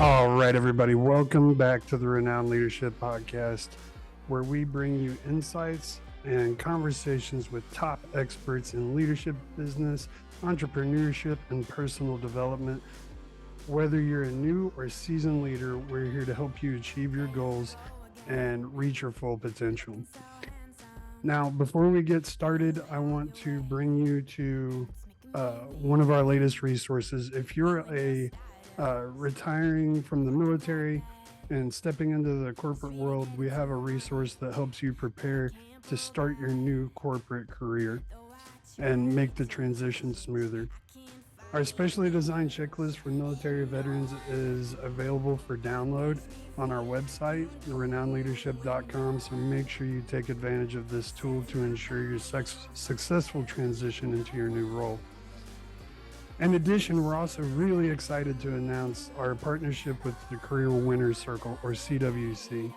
All right, everybody, welcome back to the Renowned Leadership Podcast, where we bring you insights and conversations with top experts in leadership, business, entrepreneurship, and personal development. Whether you're a new or seasoned leader, we're here to help you achieve your goals and reach your full potential. Now, before we get started, I want to bring you to one of our latest resources. If you're retiring from the military and stepping into the corporate world, we have a resource that helps you prepare to start your new corporate career and make the transition smoother. Our specially designed checklist for military veterans is available for download on our website, renownedleadership.com. So make sure you take advantage of this tool to ensure your successful transition into your new role. In addition, we're also really excited to announce our partnership with the Career Winner Circle, or CWC.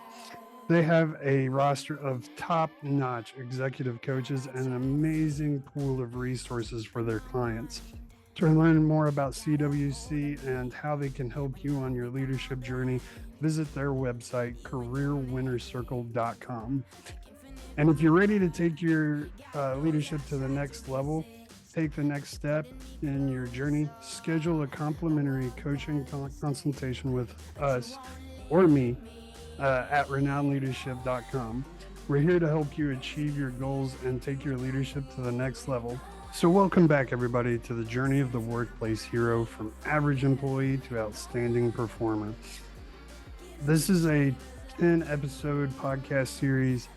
They have a roster of top-notch executive coaches and an amazing pool of resources for their clients. To learn more about CWC and how they can help you on your leadership journey, visit their website, careerwinnercircle.com. And if you're ready to take your leadership to the next level, take the next step in your journey, schedule a complimentary coaching consultation with us or me at renownedleadership.com. We're here to help you achieve your goals and take your leadership to the next level. So welcome back, everybody, to the journey of the workplace hero, from average employee to outstanding performer. This is a 10-episode podcast series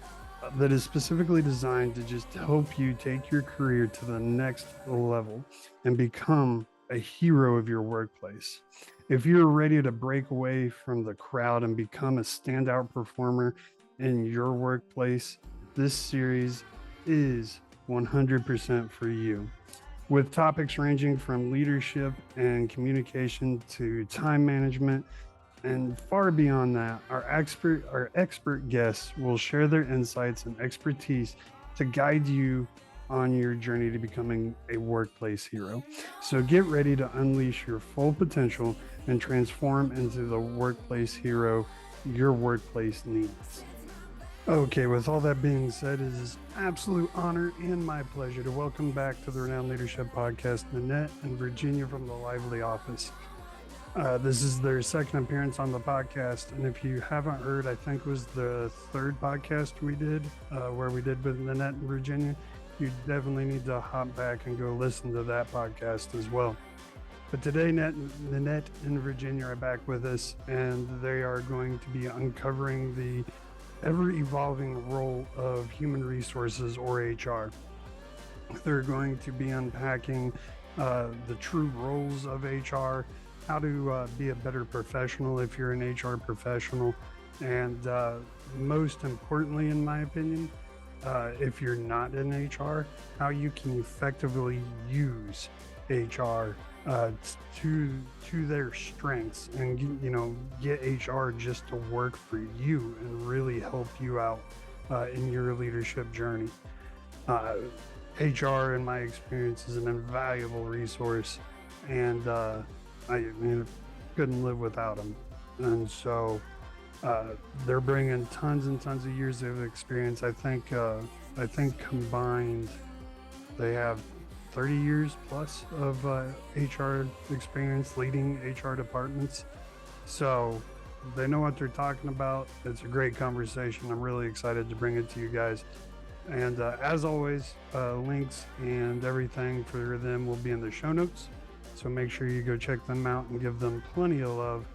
that is specifically designed to just help you take your career to the next level and become a hero of your workplace. If you're ready to break away from the crowd and become a standout performer in your workplace, this series is 100% for you. With topics ranging from leadership and communication to time management, and far beyond that, our expert guests will share their insights and expertise to guide you on your journey to becoming a workplace hero. So get ready to unleash your full potential and transform into the workplace hero your workplace needs. Okay, with all that being said, it is an absolute honor and my pleasure to welcome back to the Renowned Leadership Podcast, Nanette and Virginia from the Lively Office. This is their second appearance on the podcast, and if you haven't heard, I think it was the third podcast we did, where we did with Nanette and Virginia. You definitely need to hop back and go listen to that podcast as well. But today, Nanette and Virginia are back with us, and they are going to be uncovering the ever-evolving role of human resources, or HR. They're going to be unpacking the true roles of HR, how to be a better professional if you're an HR professional, and most importantly, in my opinion, if you're not in HR, how you can effectively use HR to their strengths, and get HR just to work for you and really help you out in your leadership journey. HR, in my experience, is an invaluable resource, and I couldn't live without them. And so they're bringing tons and tons of years of experience. I think combined they have 30 years plus of HR experience leading HR departments. So they know what they're talking about. It's a great conversation. I'm really excited to bring it to you guys. And as always, links and everything for them will be in the show notes. So make sure you go check them out and give them plenty of love.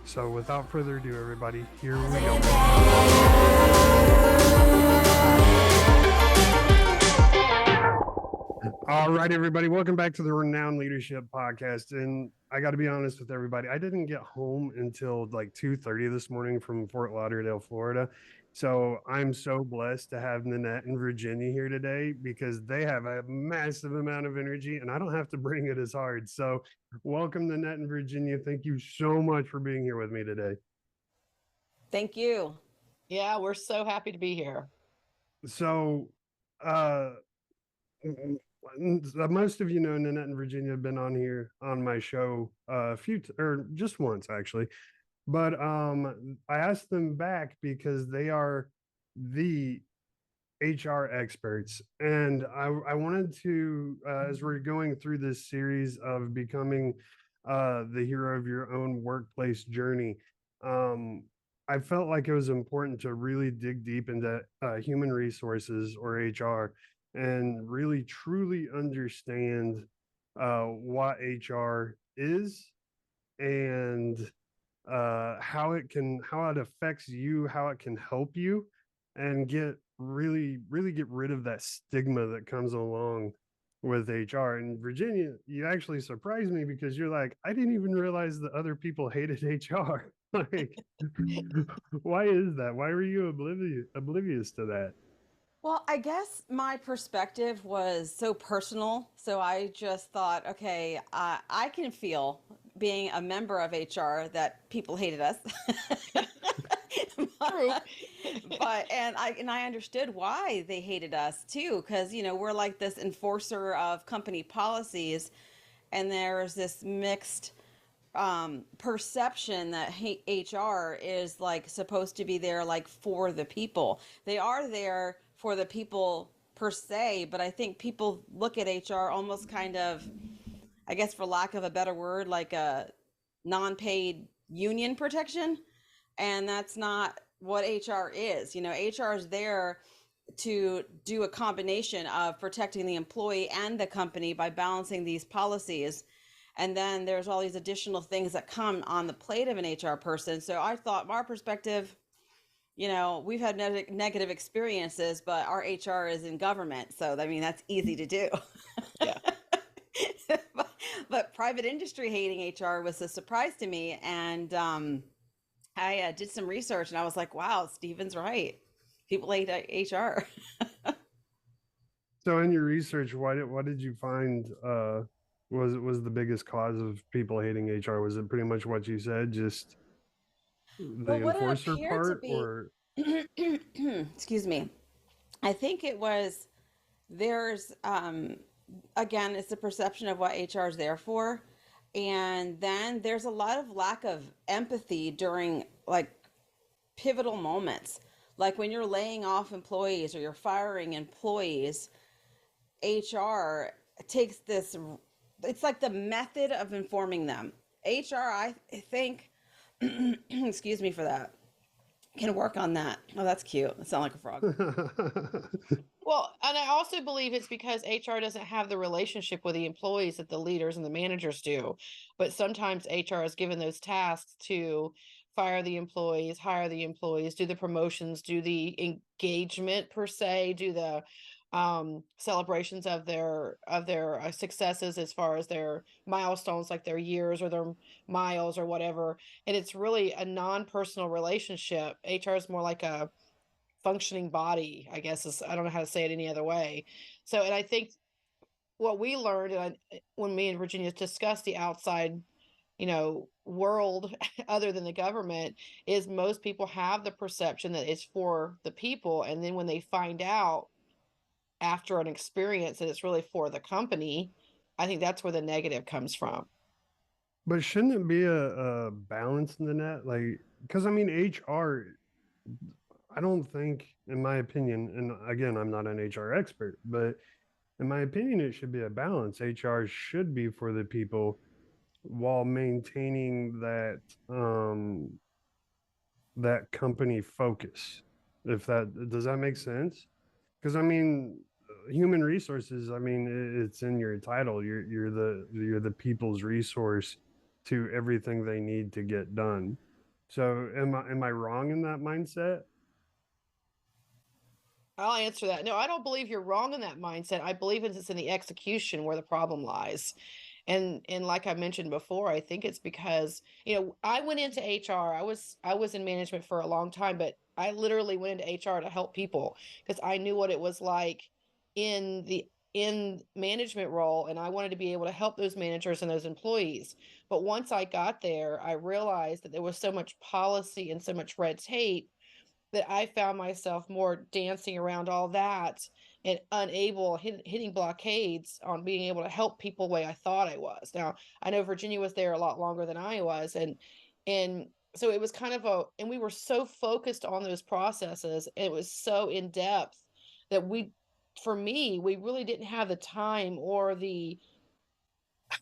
So without further ado, everybody, here we go. All right, everybody, welcome back to the Renowned Leadership Podcast. And I got to be honest with everybody, I didn't get home until like 2:30 this morning from Fort Lauderdale, Florida. So I'm so blessed to have Nanette and Virginia here today, because they have a massive amount of energy and I don't have to bring it as hard. So welcome, Nanette and Virginia. Thank you so much for being here with me today. Thank you. Yeah, we're so happy to be here. So most of you know, Nanette and Virginia have been on here on my show a or just once actually. But I asked them back because they are the HR experts, and I wanted to, as we're going through this series of becoming the hero of your own workplace journey, um, I felt like it was important to really dig deep into human resources or HR and really truly understand what HR is and how it affects you, how it can help you, and really get rid of that stigma that comes along with HR. And Virginia, you actually surprised me because you're like, I didn't even realize that other people hated HR. Like, why is that? Why were you oblivious to that? Well, I guess my perspective was so personal. So I just thought, okay, I can feel being a member of HR that people hated us. True. but I understood why they hated us too, because we're like this enforcer of company policies, and there's this mixed perception that HR is like supposed to be there like for the people. They are there for the people per se, but I think people look at HR almost kind of, I guess for lack of a better word, like a non-paid union protection. And that's not what HR is. HR is there to do a combination of protecting the employee and the company by balancing these policies. And then there's all these additional things that come on the plate of an HR person. So I thought, from our perspective, we've had negative experiences, but our HR is in government. So, I mean, that's easy to do. Yeah. but private industry hating HR was a surprise to me. And I did some research and I was like, wow, Steven's right. People hate HR. So in your research, what did you find was the biggest cause of people hating HR? Was it pretty much what you said, just Well, the what it enforcer appeared to part, be, or excuse me, I think it was there's, again, it's the perception of what HR is there for. And then there's a lot of lack of empathy during like pivotal moments. Like when you're laying off employees or you're firing employees, HR takes this, it's like the method of informing them. HR, I think, excuse me for that, can work on that. Oh, that's cute. It sounds like a frog. Well, and I also believe it's because HR doesn't have the relationship with the employees that the leaders and the managers do. But sometimes HR is given those tasks to fire the employees, hire the employees, do the promotions, do the engagement per se, do the celebrations of their successes as far as their milestones, like their years or their miles or whatever. And it's really a non-personal relationship. HR is more like a functioning body, I guess, is, I don't know how to say it any other way. So, and I think what we learned, when me and Virginia discussed the outside, world other than the government, is most people have the perception that it's for the people, and then when they find out after an experience that it's really for the company, I think that's where the negative comes from. but shouldn't it be a balance in the net? Like, because I mean, HR, I don't think, in my opinion, and again, I'm not an HR expert, but in my opinion, it should be a balance. HR should be for the people while maintaining that company focus. If that does that make sense? Because I mean, human resources. I mean, it's in your title. You're the people's resource to everything they need to get done. So am I wrong in that mindset? I'll answer that. No, I don't believe you're wrong in that mindset. I believe it's in the execution where the problem lies. And like I mentioned before, I think it's because, I went into HR. I was in management for a long time, but I literally went into HR to help people because I knew what it was like in management role, and I wanted to be able to help those managers and those employees. But once I got there, I realized that there was so much policy and so much red tape that I found myself more dancing around all that and unable, hitting blockades on being able to help people the way I thought I was. Now, I know Virginia was there a lot longer than I was, and so it was kind of and we were so focused on those processes, and it was so in depth that for me, we really didn't have the time or we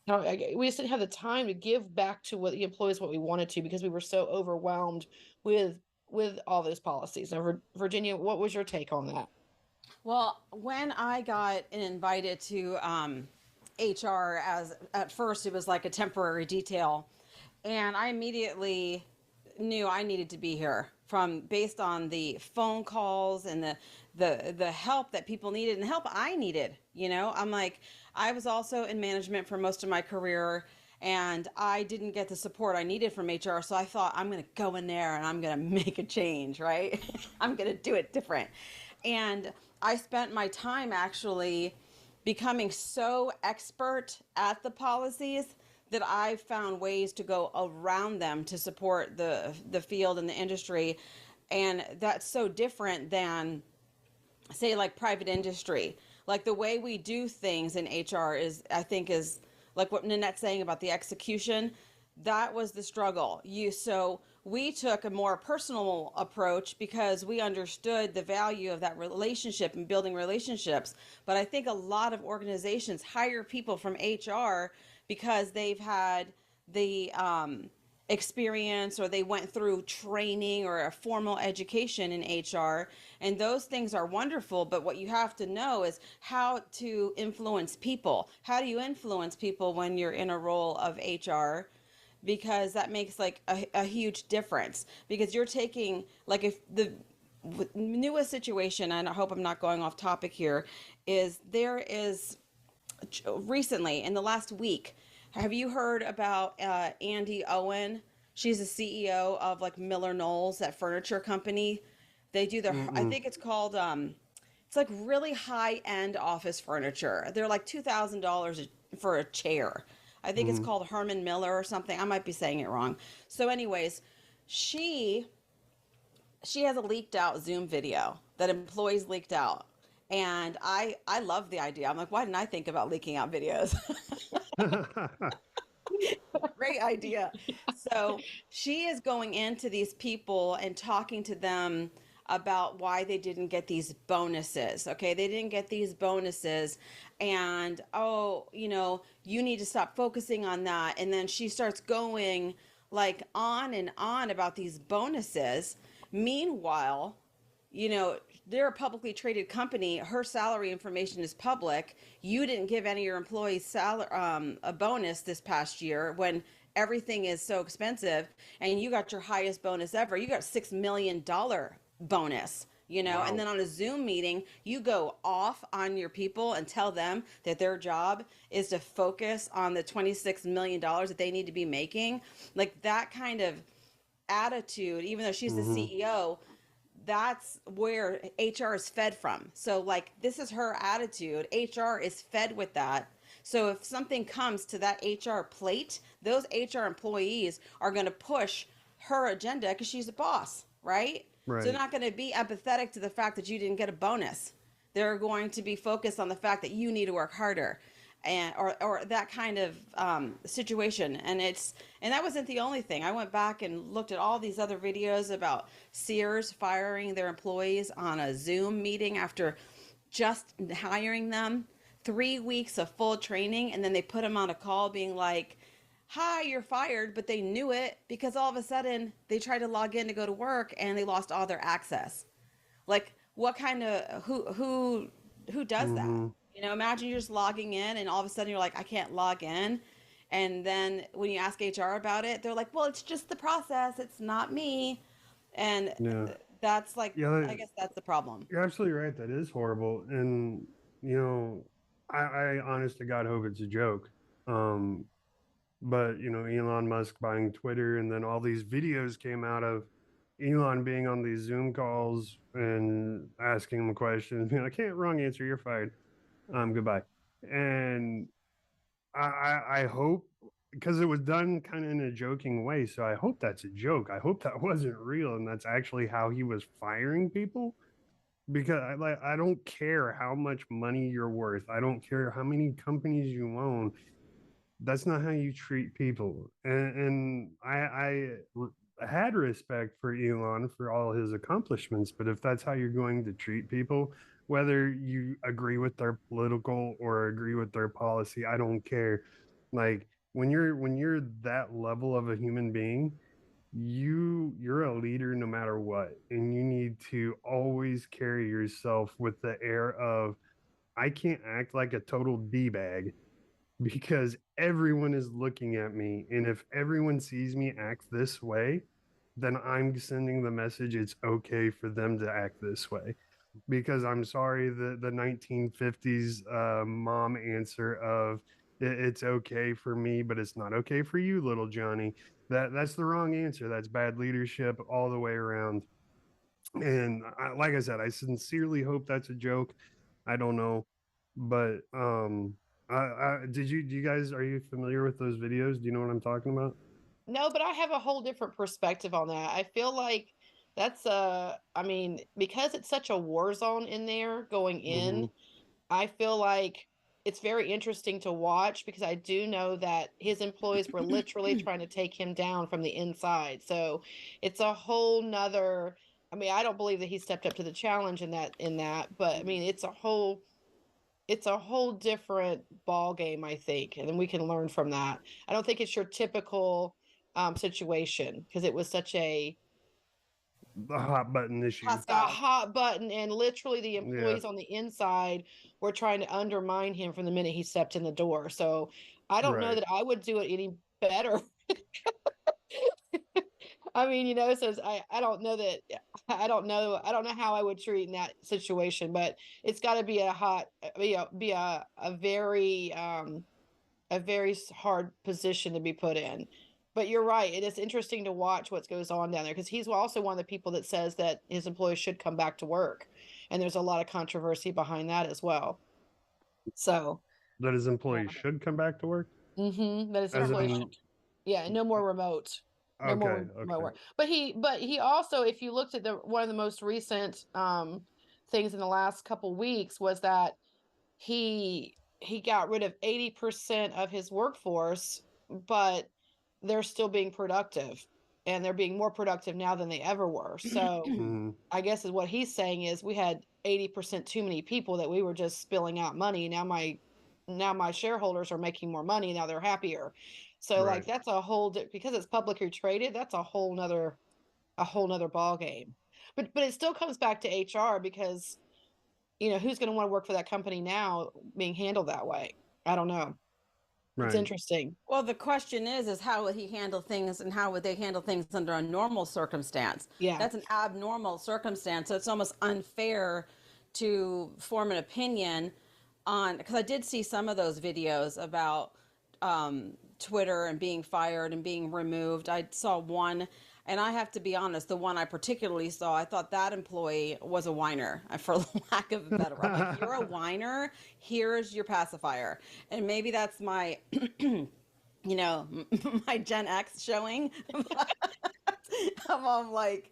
just didn't have the time to give back to what the employees what we wanted to, because we were so overwhelmed with all those policies. Now, Virginia, what was your take on that? Well, when I got invited to HR, as at first it was like a temporary detail, and I immediately knew I needed to be here from based on the phone calls and the help that people needed and the help I needed. I'm like, I was also in management for most of my career, and I didn't get the support I needed from HR. So I thought, I'm going to go in there and I'm going to make a change, right? I'm going to do it different. And I spent my time actually becoming so expert at the policies that I found ways to go around them to support the field and the industry. And that's so different than, say, like private industry. Like the way we do things in HR is, I think, is like what Nanette's saying about the execution. That was the struggle. So we took a more personal approach because we understood the value of that relationship and building relationships. But I think a lot of organizations hire people from HR because they've had the experience, or they went through training or a formal education in HR. And those things are wonderful. But what you have to know is how to influence people. How do you influence people when you're in a role of HR? Because that makes like a huge difference, because you're taking, like, if the newest situation, and I hope I'm not going off topic here, is there is recently in the last week, have you heard about Andy Owen? She's the CEO of like Miller Knowles, that furniture company. They do their, I think it's called it's like really high end office furniture. They're like $2,000 for a chair. I think it's called Herman Miller or something. I might be saying it wrong. So, anyways, she has a leaked out Zoom video that employees leaked out, and I love the idea. I'm like, why didn't I think about leaking out videos? Great idea. So she is going into these people and talking to them about why they didn't get these bonuses. Okay, they didn't get these bonuses, and oh, you need to stop focusing on that. And then she starts going like on and on about these bonuses. Meanwhile, they're a publicly traded company. Her salary information is public. You didn't give any of your employees a bonus this past year when everything is so expensive, and you got your highest bonus ever. You got $6 million bonus. Wow. And then on a Zoom meeting, you go off on your people and tell them that their job is to focus on the $26 million that they need to be making. Like that kind of attitude, even though she's the CEO, that's where HR is fed from. So, like, this is her attitude. HR is fed with that. So, if something comes to that HR plate, those HR employees are going to push her agenda because she's a boss, right? So, they're Right. not going to be empathetic to the fact that you didn't get a bonus. They're going to be focused on the fact that you need to work harder, and or that kind of situation. And that wasn't the only thing. I went back and looked at all these other videos about Sears firing their employees on a Zoom meeting after just hiring them, 3 weeks of full training, and then they put them on a call being like, hi, you're fired. But they knew it because all of a sudden they tried to log in to go to work and they lost all their access. Like, what kind of, who does that? Imagine you're just logging in and all of a sudden you're like, I can't log in. And then when you ask HR about it, they're like, well, it's just the process. It's not me. And Yeah. that's like, Yeah. I guess that's the problem. You're absolutely right. That is horrible. And, I honest to God hope it's a joke. Um, but, Elon Musk buying Twitter, and then all these videos came out of Elon being on these Zoom calls and asking him questions, being like, "Can't wrong answer, you're fired. Goodbye." And I hope, because it was done kind of in a joking way, so I hope that's a joke. I hope that wasn't real and that's actually how he was firing people. because I don't care how much money you're worth. I don't care how many companies you own. That's not how you treat people. And I had respect for Elon for all his accomplishments, but if that's how you're going to treat people, whether you agree with their political or agree with their policy, I don't care. Like when you're that level of a human being, you're a leader no matter what, and you need to always carry yourself with the air of I can't act like a total d-bag because everyone is looking at me. And if everyone sees me act this way, then I'm sending the message it's okay for them to act this way. Because I'm sorry, the 1950s mom answer of it's okay for me, but it's not okay for you, little Johnny. That's the wrong answer. That's bad leadership all the way around. And like I said, I sincerely hope that's a joke. I don't know, but do you guys are you familiar with those videos? Do you know what I'm talking about? No, but I have a whole different perspective on that. I feel like that's I mean, because it's such a war zone in there going Mm-hmm. in, I feel like it's very interesting to watch because I do know that his employees were literally trying to take him down from the inside. So it's a whole nother, I mean, I don't believe that he stepped up to the challenge in that, but I mean it's a whole different ball game, I think, and then we can learn from that. I don't think it's your typical situation because it was such The hot button issue. a Hostile. hot button, and literally the Yeah, employees on the inside were trying to undermine him from the minute he stepped in the door. So I don't know right, that I would do it any better. I mean, so I don't know that I don't know how I would treat in that situation, but it's got to be a very hard position to be put in. But you're right. It is interesting to watch what goes on down there because he's also one of the people that says that his employees should come back to work. And there's a lot of controversy behind that as well. So, that his yeah. employees should come back to work. That his As employees in, should, yeah, no more remote. No more okay, remote okay, work. But he also, if you looked at the one of the most recent things in the last couple weeks was that he got rid of 80% of his workforce, but they're still being productive, and they're being more productive now than they ever were. So mm-hmm. I guess is what he's saying is we had 80% too many people that we were just spilling out money. Now my shareholders are making more money. Now they're happier. So like Right, that's a whole because it's publicly traded, that's a whole nother ball game. But it still comes back to HR because who's going to want to work for that company now being handled that way? I don't know. It's right, interesting. Well, the question is how would he handle things and how would they handle things under a normal circumstance? Yeah. That's an abnormal circumstance. So it's almost unfair to form an opinion on, because I did see some of those videos about Twitter and being fired and being removed. I saw one, and I have to be honest, the one I particularly saw, I thought that employee was a whiner, for lack of a better word. I'm like, you're a whiner, here's your pacifier. And maybe that's my, my Gen X showing. I'm like,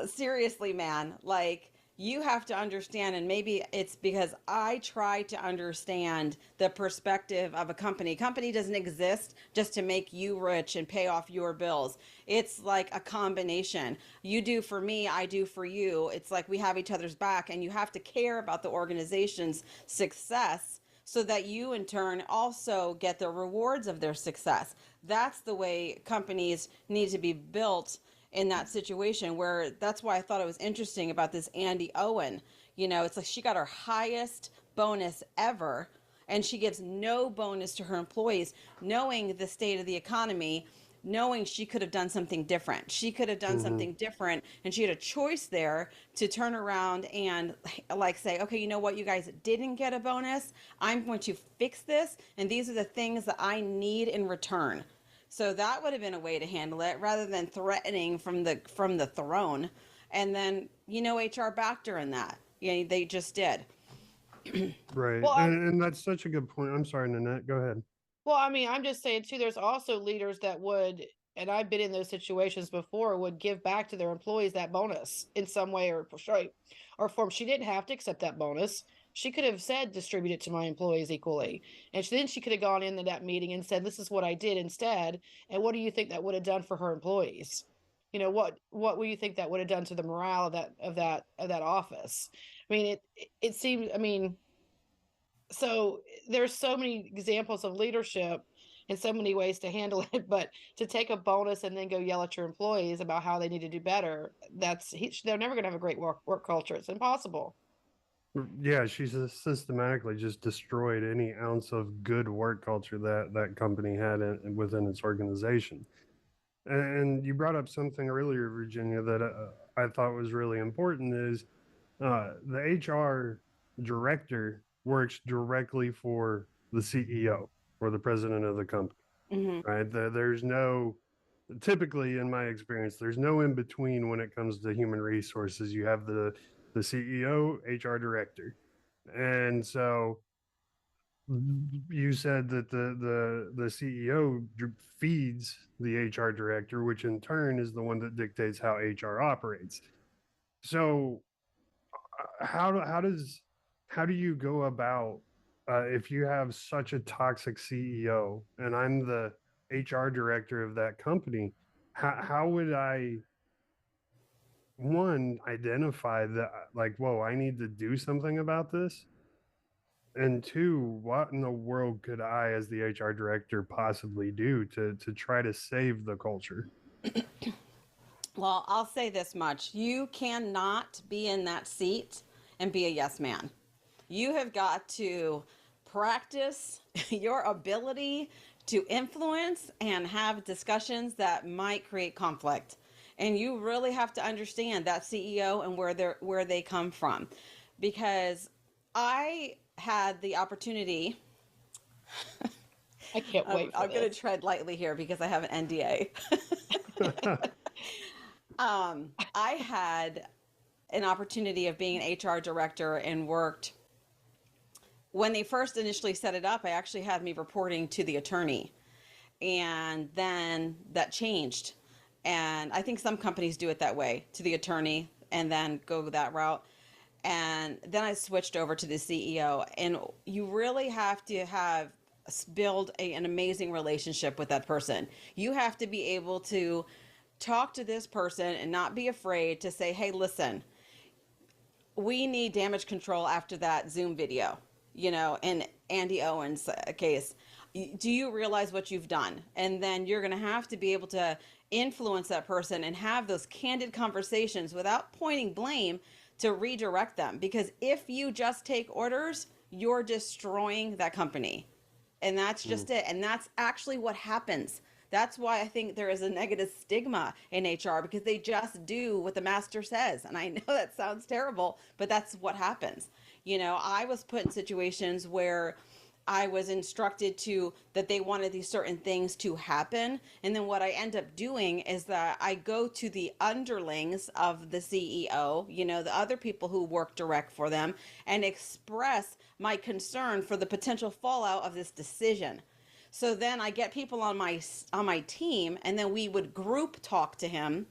seriously, man, like, you have to understand, and maybe it's because I try to understand the perspective of a company. Company doesn't exist just to make you rich and pay off your bills. It's like a combination. You do for me, I do for you. It's like we have each other's back, and you have to care about the organization's success so that you in turn also get the rewards of their success. That's the way companies need to be built in that situation, where that's why I thought it was interesting about this Andy Owen. It's like she got her highest bonus ever, and she gives no bonus to her employees, knowing the state of the economy, knowing she could have done something different. She could have done mm-hmm. something different, and she had a choice there to turn around and like say, okay, you know what, you guys didn't get a bonus. I'm going to fix this, and these are the things that I need in return. So that would have been a way to handle it rather than threatening from the throne. And then HR backed her in that. They just did. Right, Well, and that's such a good point. I'm sorry, Nanette. Go ahead. I mean, I'm just saying too. There's also leaders that would and I've been in those situations before, would give back to their employees that bonus in some way or shape or form. She didn't have to accept that bonus. She could have said, distribute it to my employees equally. And then she could have gone into that meeting and said, this is what I did instead. And what do you think that would have done for her employees? What would you think that would have done to the morale of that office? I mean, it seems, I mean, so there's so many examples of leadership and so many ways to handle it, but to take a bonus and then go yell at your employees about how they need to do better, they're never going to have a great work culture. It's impossible. Yeah, she's systematically just destroyed any ounce of good work culture that that company had within its organization. And you brought up something earlier, Virginia, that I thought was really important is the HR director works directly for the CEO or the president of the company, Hmm. right? There's no, typically in my experience, there's no in between when it comes to human resources. You have the CEO, HR director. And so you said that the CEO feeds the HR director, which in turn is the one that dictates how HR operates. So how do you go about if you have such a toxic CEO and I'm the HR director of that company? How would I one identify that like, whoa, I need to do something about this? And two, what in the world could I, as the HR director, possibly do to try to save the culture? Well, I'll say this much. You cannot be in that seat and be a yes man. You have got to practice your ability to influence and have discussions that might create conflict. And you really have to understand that CEO and where they come from. Because I had the opportunity, I can't wait for I'm going to this. tread lightly here because I have an NDA. I had an opportunity of being an HR director and worked when they first initially set it up. I actually had me reporting to the attorney, and then that changed. And I think some companies do it that way, to the attorney and then go that route. And then I switched over to the CEO, and you really have to have build an amazing relationship with that person. You have to be able to talk to this person and not be afraid to say, hey, listen, we need damage control after that Zoom video, in Andy Owen's case. Do you realize what you've done? And then you're going to have to be able to influence that person and have those candid conversations without pointing blame to redirect them. Because if you just take orders, you're destroying that company. And that's Mm. just it. And that's actually what happens. That's why I think there is a negative stigma in HR, because they just do what the master says. And I know that sounds terrible, but that's what happens. I was put in situations where I was instructed to that they wanted these certain things to happen. And then what I end up doing is that I go to the underlings of the CEO, the other people who work direct for them, and express my concern for the potential fallout of this decision. So then I get people on my team, and then we would group talk to him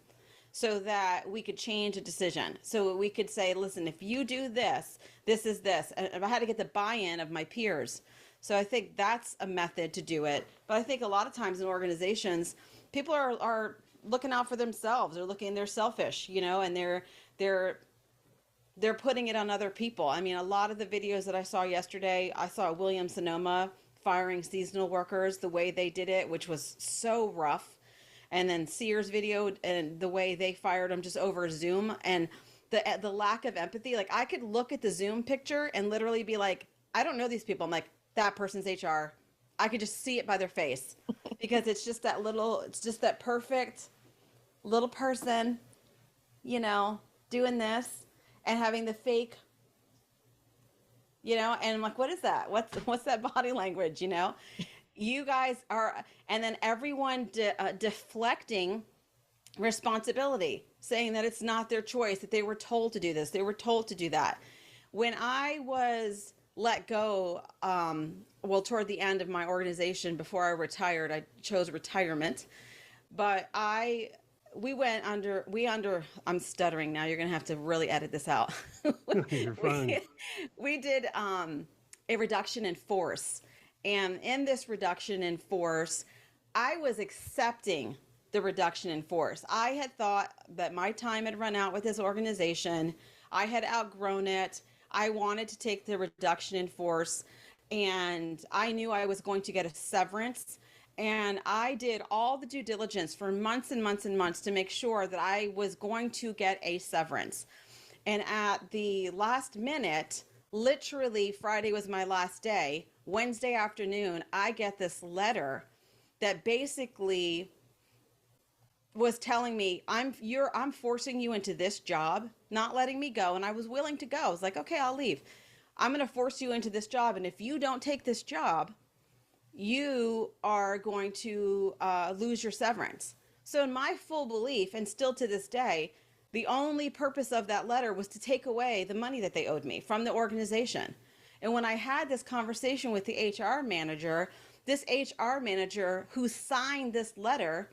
so that we could change a decision. So we could say, listen, if you do this, this is this. And I had to get the buy-in of my peers. So I think that's a method to do it. But I think a lot of times in organizations, people are looking out for themselves. They're selfish, and they're putting it on other people. I mean, a lot of the videos that I saw yesterday, I saw Williams Sonoma firing seasonal workers the way they did it, which was so rough. And then Sears video and the way they fired them just over Zoom, and the lack of empathy. Like, I could look at the Zoom picture and literally be like, I don't know these people. I'm like, that person's HR. I could just see it by their face because it's just that perfect little person, doing this and having the fake, and I'm like, what is that? What's that body language? You guys are, and then everyone deflecting responsibility, saying that it's not their choice, that they were told to do this, they were told to do that. When I was let go, toward the end of my organization, before I retired, I chose retirement. But I'm stuttering now. You're going to have to really edit this out. You're we, fine. we did a reduction in force. And in this reduction in force, I was accepting the reduction in force. I had thought that my time had run out with this organization. I had outgrown it. I wanted to take the reduction in force, and I knew I was going to get a severance. And I did all the due diligence for months and months and months to make sure that I was going to get a severance. And at the last minute, literally Friday was my last day, Wednesday afternoon, I get this letter that basically was telling me I'm forcing you into this job, not letting me go. And I was willing to go. I was like, okay, I'll leave. I'm going to force you into this job, and if you don't take this job, you are going to lose your severance. So in my full belief, and still to this day, the only purpose of that letter was to take away the money that they owed me from the organization. And when I had this conversation with the HR manager, this HR manager who signed this letter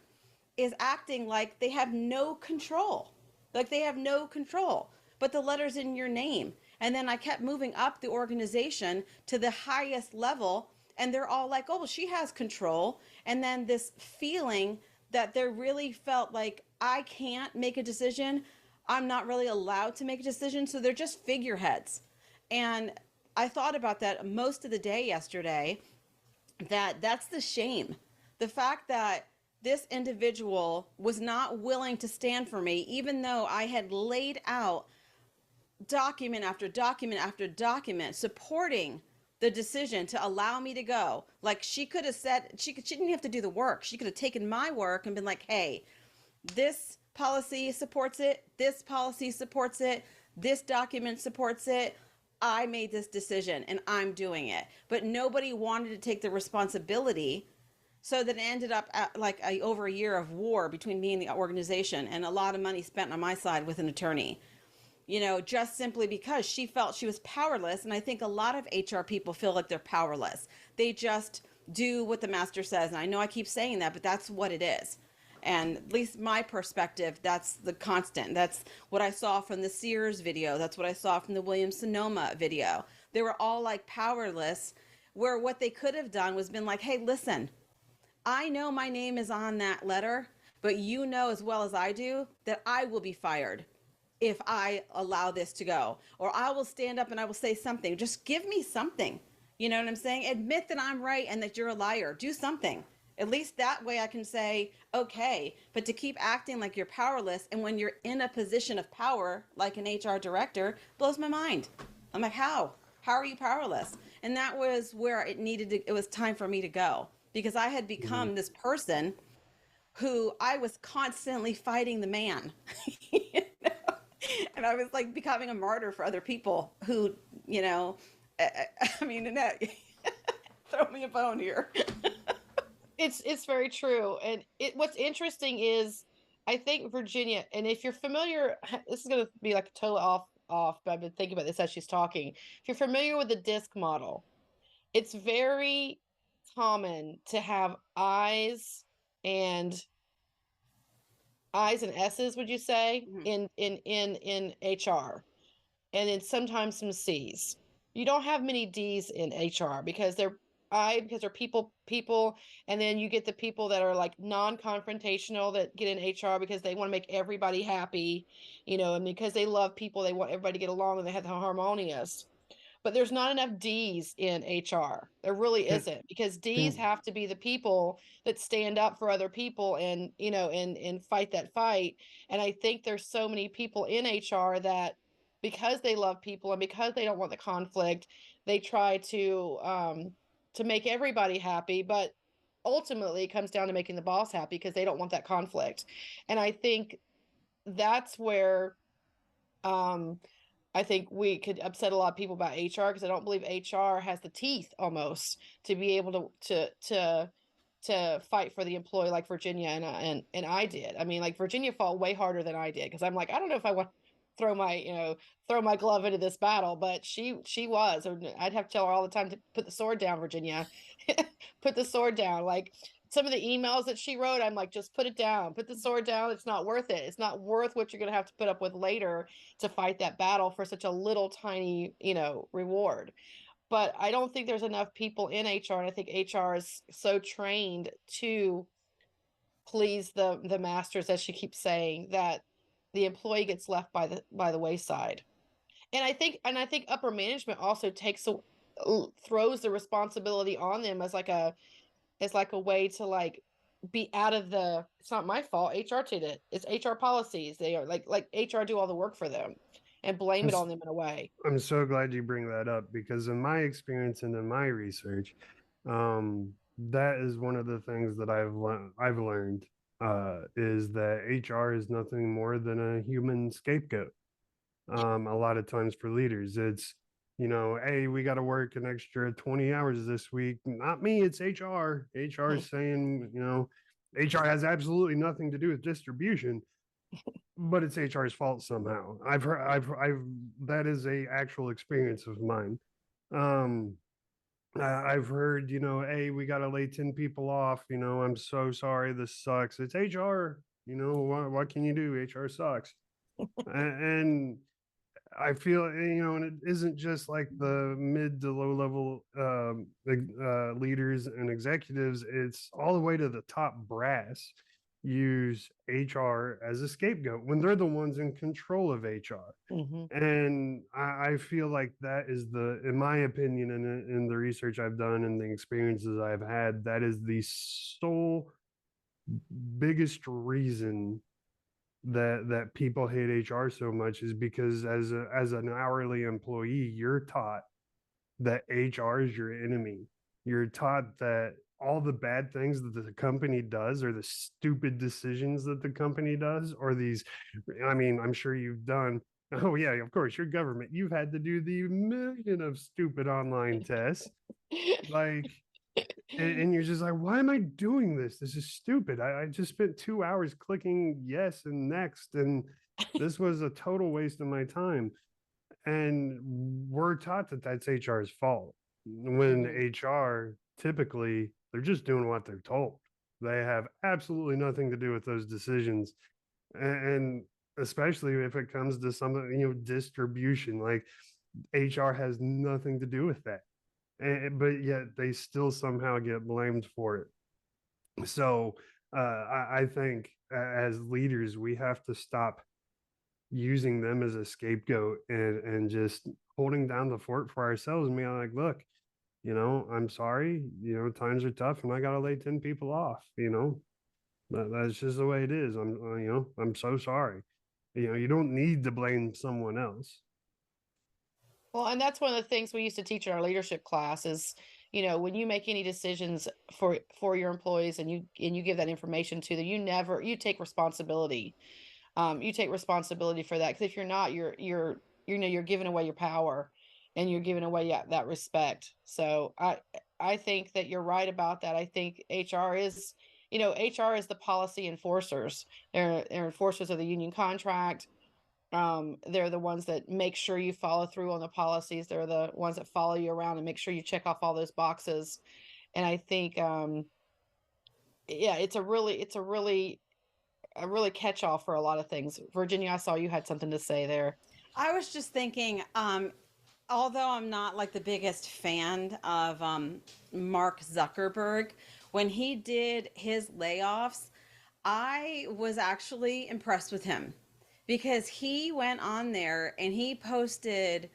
is acting like they have no control. Like they have no control. But the letter's in your name. And then I kept moving up the organization to the highest level, and they're all like, oh, well, she has control. And then this feeling that they really felt like I can't make a decision. I'm not really allowed to make a decision. So they're just figureheads. And I thought about that most of the day yesterday, that's the shame. The fact that this individual was not willing to stand for me, even though I had laid out document after document after document supporting the decision to allow me to go. Like she could have said, she didn't have to do the work. She could have taken my work and been like, hey, this policy supports it. This policy supports it. This document supports it. I made this decision and I'm doing it. But nobody wanted to take the responsibility. So that it ended up at like over a year of war between me and the organization, and a lot of money spent on my side with an attorney, just simply because she felt she was powerless. And I think a lot of HR people feel like they're powerless. They just do what the master says. And I know I keep saying that, but that's what it is. And at least my perspective, that's the constant. That's what I saw from the Sears video. That's what I saw from the Williams Sonoma video. They were all like powerless, where what they could have done was been like, hey, listen, I know my name is on that letter, but you know as well as I do that I will be fired if I allow this to go. Or I will stand up and I will say something. Just give me something. You know what I'm saying? Admit that I'm right and that you're a liar. Do something. At least that way I can say, okay. But to keep acting like you're powerless, and when you're in a position of power, like an HR director, blows my mind. I'm like, how? How are you powerless? And that was where it was time for me to go. Because I had become this person who I was constantly fighting the man. And I was like becoming a martyr for other people who, I mean, Annette, throw me a bone here. It's very true. And what's interesting is, I think Virginia, and if you're familiar, this is going to be like totally off, but I've been thinking about this as she's talking. If you're familiar with the DISC model, it's very common to have and S's, would you say, in HR, and then sometimes some C's. You don't have many D's in HR because they're people, and then you get the people that are like non-confrontational that get in HR because they want to make everybody happy, and because they love people, they want everybody to get along and they have the harmonious. But there's not enough D's in HR. There really isn't, because D's have to be the people that stand up for other people and, and fight that fight. And I think there's so many people in HR that, because they love people and because they don't want the conflict, they try to make everybody happy. But ultimately it comes down to making the boss happy because they don't want that conflict. And I think that's where, I think we could upset a lot of people about HR, because I don't believe HR has the teeth almost to be able to fight for the employee like Virginia and I did. I mean, like Virginia fought way harder than I did, because I'm like, I don't know if I want to throw my glove into this battle, but she was. I'd have to tell her all the time to put the sword down, Virginia. Put the sword down. Like, some of the emails that she wrote, I'm like, just put it down, put the sword down. It's not worth it. It's not worth what you're going to have to put up with later to fight that battle for such a little tiny, reward. But I don't think there's enough people in HR. And I think HR is so trained to please the masters, as she keeps saying, that the employee gets left by the wayside. And I think upper management also throws the responsibility on them as like a way to like be out of it's not my fault. HR did it. It's HR policies. They are like HR do all the work for them and blame it on them in a way. I'm so glad you bring that up because in my experience and in my research, that is one of the things that I've learned is that HR is nothing more than a human scapegoat. A lot of times for leaders, it's hey, we got to work an extra 20 hours this week. Not me, it's HR. HR is saying, HR has absolutely nothing to do with distribution, but it's HR's fault somehow. I've that is a actual experience of mine. Um, I've heard, hey, we got to lay 10 people off. I'm so sorry. This sucks. It's HR. What can you do? HR sucks. And I feel, and it isn't just like the mid to low level leaders and executives, it's all the way to the top brass use HR as a scapegoat when they're the ones in control of HR. Mm-hmm. And I feel like that is in my opinion, and in the research I've done and the experiences I've had, that is the sole biggest reason that people hate HR so much is because as an hourly employee, you're taught that HR is your enemy. You're taught that all the bad things that the company does or the stupid decisions that the company does or these, I mean, I'm sure you've done, oh yeah, of course, your government, you've had to do the million of stupid online tests. Like, and you're just like, why am I doing this? This is stupid. I just spent 2 hours clicking yes and next, and this was a total waste of my time. And we're taught that that's HR's fault. When HR typically they're just doing what they're told. They have absolutely nothing to do with those decisions, and especially if it comes to something distribution, like HR has nothing to do with that but yet they still somehow get blamed for it. So I think as leaders, we have to stop using them as a scapegoat and just holding down the fort for ourselves and being like, look, I'm sorry, times are tough and I got to lay 10 people off, that's just the way it is. I'm so sorry. You don't need to blame someone else. Well, and that's one of the things we used to teach in our leadership class is, when you make any decisions for your employees and you give that information to them, you take responsibility. You take responsibility for that, because if you're not, you're giving away your power and you're giving away that respect. So I think that you're right about that. I think HR is, HR is the policy enforcers. They're enforcers of the union contract. They're the ones that make sure you follow through on the policies. They're the ones that follow you around and make sure you check off all those boxes. And I think, yeah, it's a really catch all for a lot of things. Virginia, I saw you had something to say there. I was just thinking, although I'm not like the biggest fan of Mark Zuckerberg, when he did his layoffs, I was actually impressed with him because he went on there and he posted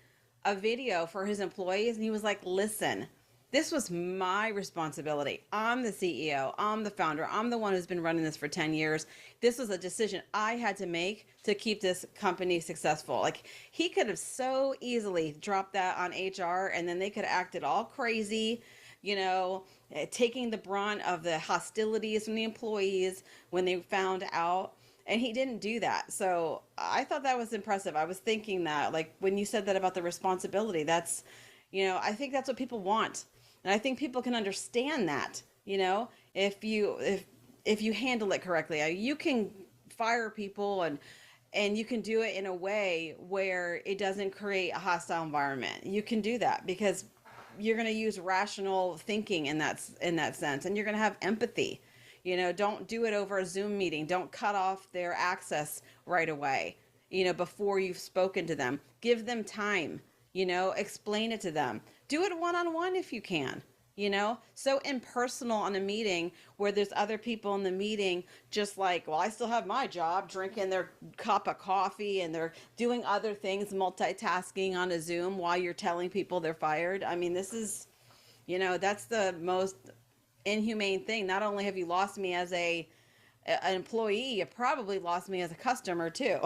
a video for his employees and he was like, listen, this was my responsibility. I'm the CEO. I'm the founder. I'm the one who's been running this for 10 years. This was a decision I had to make to keep this company successful. Like, he could have so easily dropped that on HR and then they could have acted all crazy, taking the brunt of the hostilities from the employees when they found out. And he didn't do that. So I thought that was impressive. I was thinking that, like, when you said that about the responsibility, that's, I think that's what people want. And I think people can understand that, if you handle it correctly. You can fire people and you can do it in a way where it doesn't create a hostile environment. You can do that because use rational thinking in that sense, and you're going to have empathy. Don't do it over a Zoom meeting. Don't cut off their access right away, before you've spoken to them. Give them time, explain it to them. Do it one-on-one if you can. So impersonal on a meeting where there's other people in the meeting, just like, well, I still have my job, drinking their cup of coffee, and they're doing other things, multitasking on a Zoom while you're telling people they're fired. I mean, this is, that's the most inhumane thing. Not only have you lost me as an employee, you probably lost me as a customer too.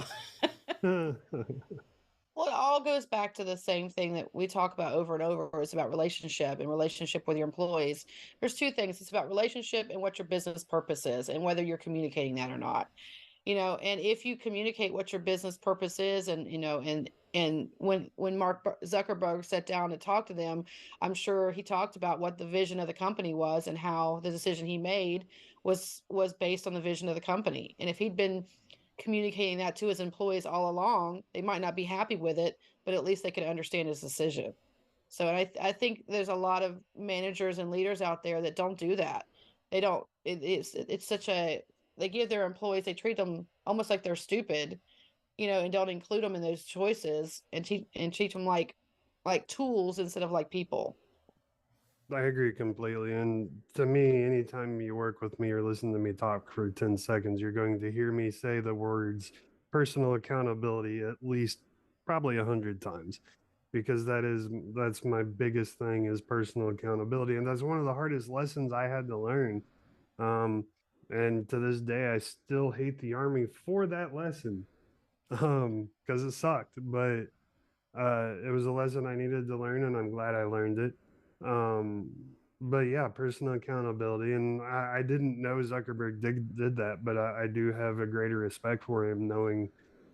Well, it all goes back to the same thing that we talk about over and over. It's about relationship and relationship with your employees. There's two things. It's about relationship and what your business purpose is and whether you're communicating that or not. And if you communicate what your business purpose is, and when Mark Zuckerberg sat down and talked to them, I'm sure he talked about what the vision of the company was and how the decision he made was based on the vision of the company. And if he'd been communicating that to his employees all along, they might not be happy with it, but at least they could understand his decision. So I think there's a lot of managers and leaders out there that don't do that. They don't. It's such a, they give their employees, they treat them almost like they're stupid, and don't include them in those choices, and teach them like tools instead of like people. I agree completely. And to me, anytime you work with me or listen to me talk for 10 seconds, you're going to hear me say the words personal accountability at least probably 100 times, because that's my biggest thing, is personal accountability. And that's one of the hardest lessons I had to learn. And to this day, I still hate the Army for that lesson, because it sucked. But it was a lesson I needed to learn, and I'm glad I learned it. Um, but yeah, personal accountability, and I didn't know Zuckerberg did that, but I do have a greater respect for him, knowing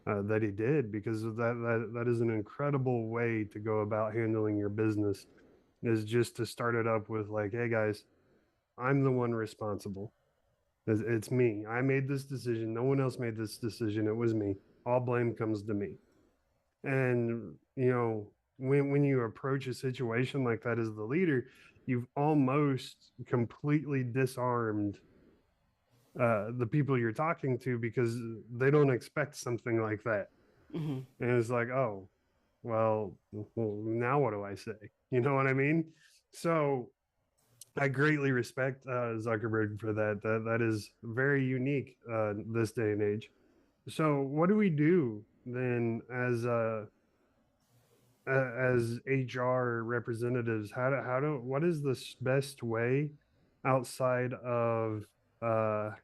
that he did, because that is an incredible way to go about handling your business. Is just to start it up with like, hey guys, I'm the one responsible. It's me. I made this decision. No one else made this decision. It was me. All blame comes to me. And when you approach a situation like that as the leader, you've almost completely disarmed the people you're talking to, because they don't expect something like that. Mm-hmm. And it's like, oh, well, now what do I say? You know what I mean? So I greatly respect Zuckerberg for that. That is very unique this day and age. So what do we do then as HR representatives? What is the best way, outside of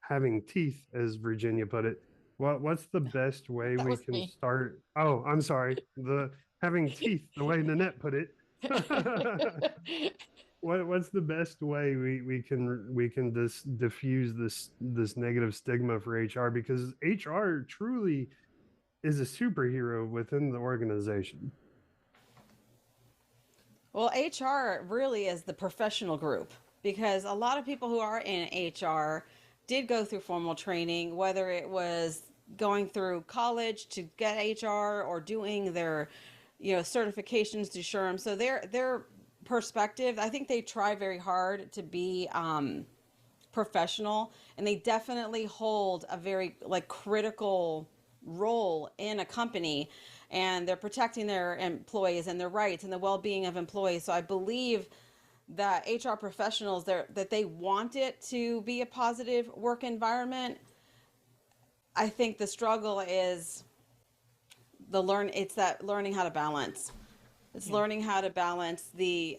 having teeth, as Virginia put it? What's the best way we can start? Oh, I'm sorry. The having teeth, the way Nanette put it. What's the best way we can diffuse this negative stigma for HR, because HR truly is a superhero within the organization. Well, HR really is the professional group, because a lot of people who are in HR did go through formal training, whether it was going through college to get HR or doing their certifications to SHRM. So their perspective, I think they try very hard to be professional, and they definitely hold a very critical role in a company, and they're protecting their employees and their rights and the well-being of employees. So I believe that HR professionals that they want it to be a positive work environment. I think the struggle is it's that learning how to balance. It's learning how to balance the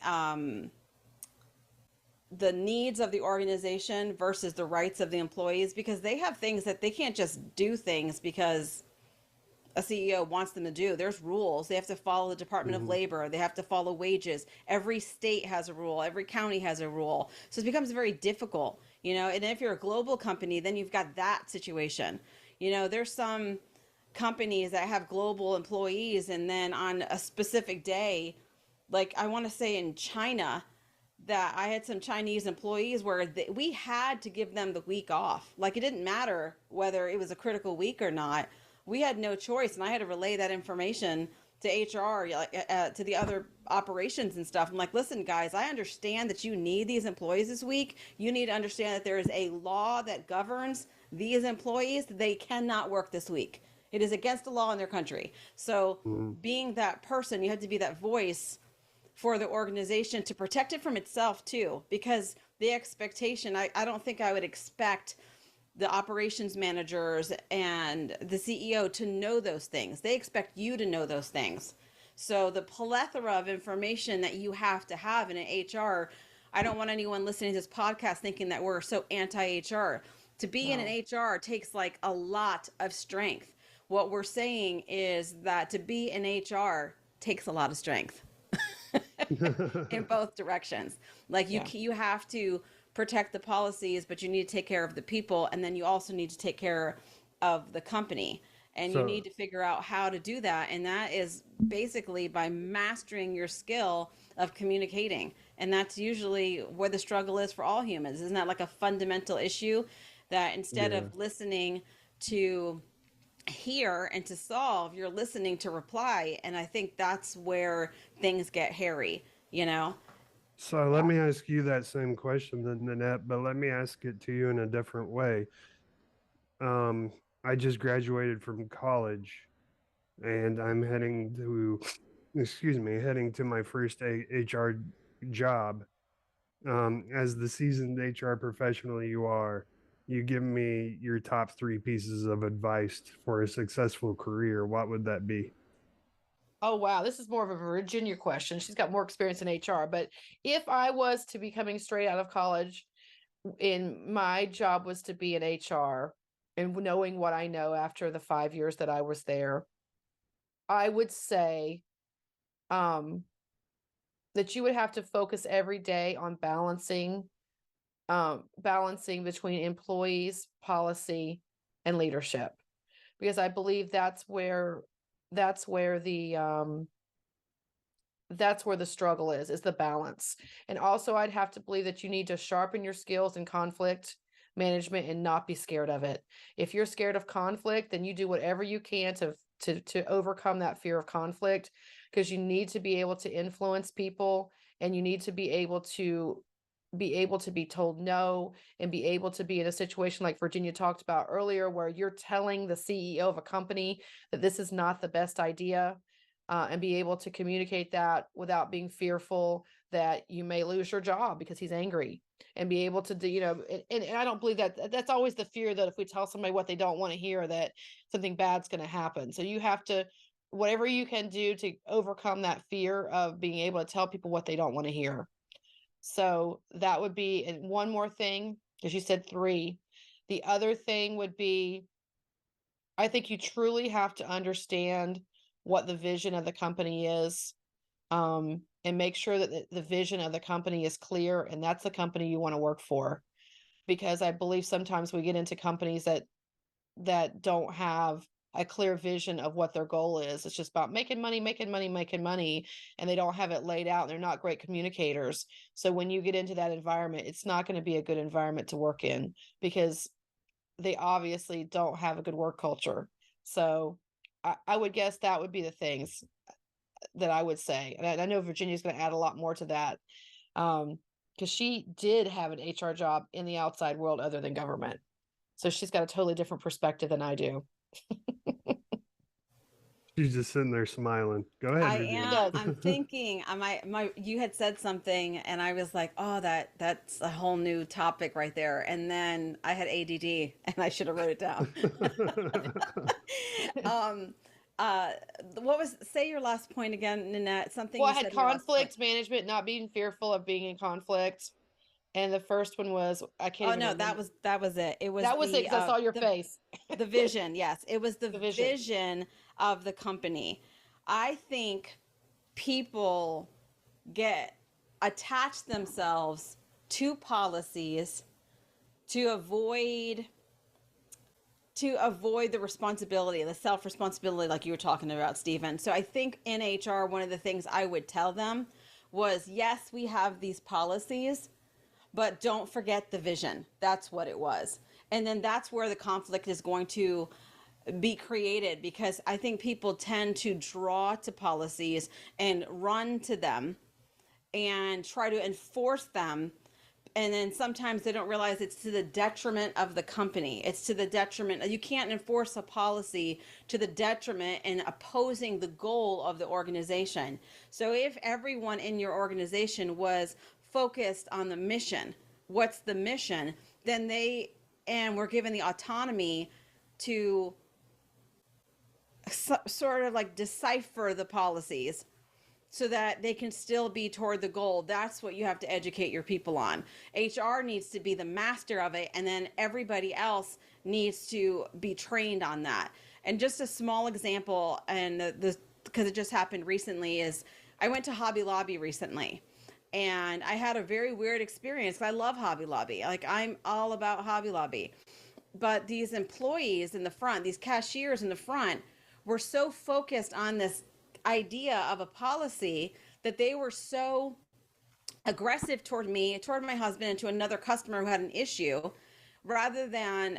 needs of the organization versus the rights of the employees, because they have things that they can't just do things because a CEO wants them to do. There's rules. They have to follow the Department of Labor. They have to follow wages. Every state has a rule. Every county has a rule. So it becomes very difficult, and if you're a global company, then you've got that situation. There's some companies that have global employees, and then on a specific day, like I want to say in China, that I had some Chinese employees where we had to give them the week off. Like, it didn't matter whether it was a critical week or not. We had no choice, and I had to relay that information to HR, to the other operations and stuff. I'm like, listen, guys, I understand that you need these employees this week. You need to understand that there is a law that governs these employees. They cannot work this week. It is against the law in their country. So being that person, you have to be that voice for the organization to protect it from itself too, because the expectation, I don't think I would expect the operations managers and the CEO to know those things. They expect you to know those things. So the plethora of information that you have to have in an HR, I don't want anyone listening to this podcast thinking that we're so anti-HR. To be in an HR takes like a lot of strength. What we're saying is that to be in HR takes a lot of strength in both directions. Like you have to protect the policies, but you need to take care of the people, and then you also need to take care of the company, and you need to figure out how to do that, and that is basically by mastering your skill of communicating. And that's usually where the struggle is for all humans. Isn't that like a fundamental issue, that instead of listening to hear and to solve, you're listening to reply? And I think that's where things get hairy, you know? So let me ask you that same question then, Nanette, but let me ask it to you in a different way. I just graduated from college and I'm heading to, heading to my first HR job. As the seasoned HR professional you are, you give me your top three pieces of advice for a successful career. What would that be? Oh, wow. This is more of a Virginia question. She's got more experience in HR. But if I was to be coming straight out of college and my job was to be in HR, and knowing what I know after the 5 years that I was there, I would say that you would have to focus every day on balancing between employees, policy, and leadership, because I believe that's where the struggle is the balance. And also I'd have to believe that you need to sharpen your skills in conflict management and not be scared of it. If you're scared of conflict, then you do whatever you can to overcome that fear of conflict, because you need to be able to influence people, and you need to be able to be told no, and be able to be in a situation like Virginia talked about earlier, where you're telling the CEO of a company that this is not the best idea, and be able to communicate that without being fearful that you may lose your job because he's angry, and be able to do, and I don't believe that that's always the fear, that if we tell somebody what they don't want to hear, that something bad's going to happen. So you have to, whatever you can do to overcome that fear of being able to tell people what they don't want to hear. So that would be, and one more thing, because you said three. The other thing would be, I think you truly have to understand what the vision of the company is, and make sure that the vision of the company is clear, and that's the company you want to work for. Because I believe sometimes we get into companies that don't have a clear vision of what their goal is. It's just about making money, and they don't have it laid out. They're not great communicators. So when you get into that environment, it's not going to be a good environment to work in, because they obviously don't have a good work culture. So I would guess that would be the things that I would say. And I know Virginia's going to add a lot more to that, because she did have an HR job in the outside world other than government. So she's got a totally different perspective than I do. She's just sitting there smiling. Go ahead, I Virginia. am. I'm thinking. You had said something, and I was like, "Oh, that's a whole new topic right there." And then I had ADD, and I should have wrote it down. What was? Say your last point again, Nanette. Something. Well, You I had said in your last point. conflict management, not being fearful of being in conflict. And the first one was, I can't Oh even no, remember. that was it. It was That was it, because I saw your face. the vision. Yes, it was the The vision. vision of the company. I think people get attach themselves to policies to avoid the responsibility, the self responsibility, like you were talking about, Stephen. So I think in HR, one of the things I would tell them was, yes, we have these policies, but don't forget the vision. That's what it was. And then that's where the conflict is going to be created, because I think people tend to draw to policies and run to them and try to enforce them, and then sometimes they don't realize it's to the detriment of the company. It's to the detriment. You can't enforce a policy to the detriment and opposing the goal of the organization. So if everyone in your organization was focused on the mission, what's the mission, then they and we're given the autonomy to sort of like decipher the policies so that they can still be toward the goal. That's what you have to educate your people on. HR needs to be the master of it, and then everybody else needs to be trained on that. And just a small example, and because it just happened recently, is I went to Hobby Lobby recently. And I had a very weird experience. I love Hobby Lobby. Like, I'm all about Hobby Lobby. But these employees in the front, these cashiers in the front, were so focused on this idea of a policy that they were so aggressive toward me, toward my husband, and to another customer who had an issue, rather than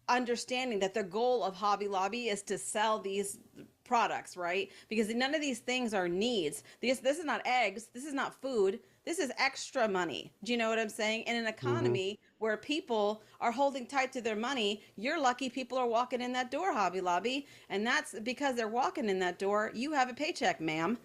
understanding that the goal of Hobby Lobby is to sell these products, right? Because none of these things are needs. This is not eggs. This is not food. This is extra money. Do you know what I'm saying? In an economy where people are holding tight to their money, you're lucky people are walking in that door, Hobby Lobby. And that's because they're walking in that door. You have a paycheck, ma'am.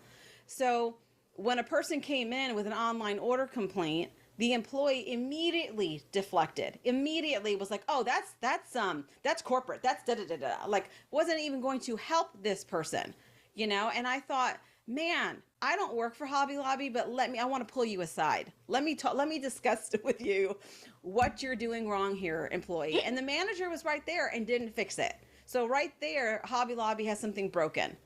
So when a person came in with an online order complaint, the employee immediately deflected. Immediately was like, "Oh, that's corporate. That's da da da da." Like, wasn't even going to help this person, you know. And I thought, man, I don't work for Hobby Lobby, but I want to pull you aside. Let me discuss with you what you're doing wrong here, employee. And the manager was right there and didn't fix it. So right there, Hobby Lobby has something broken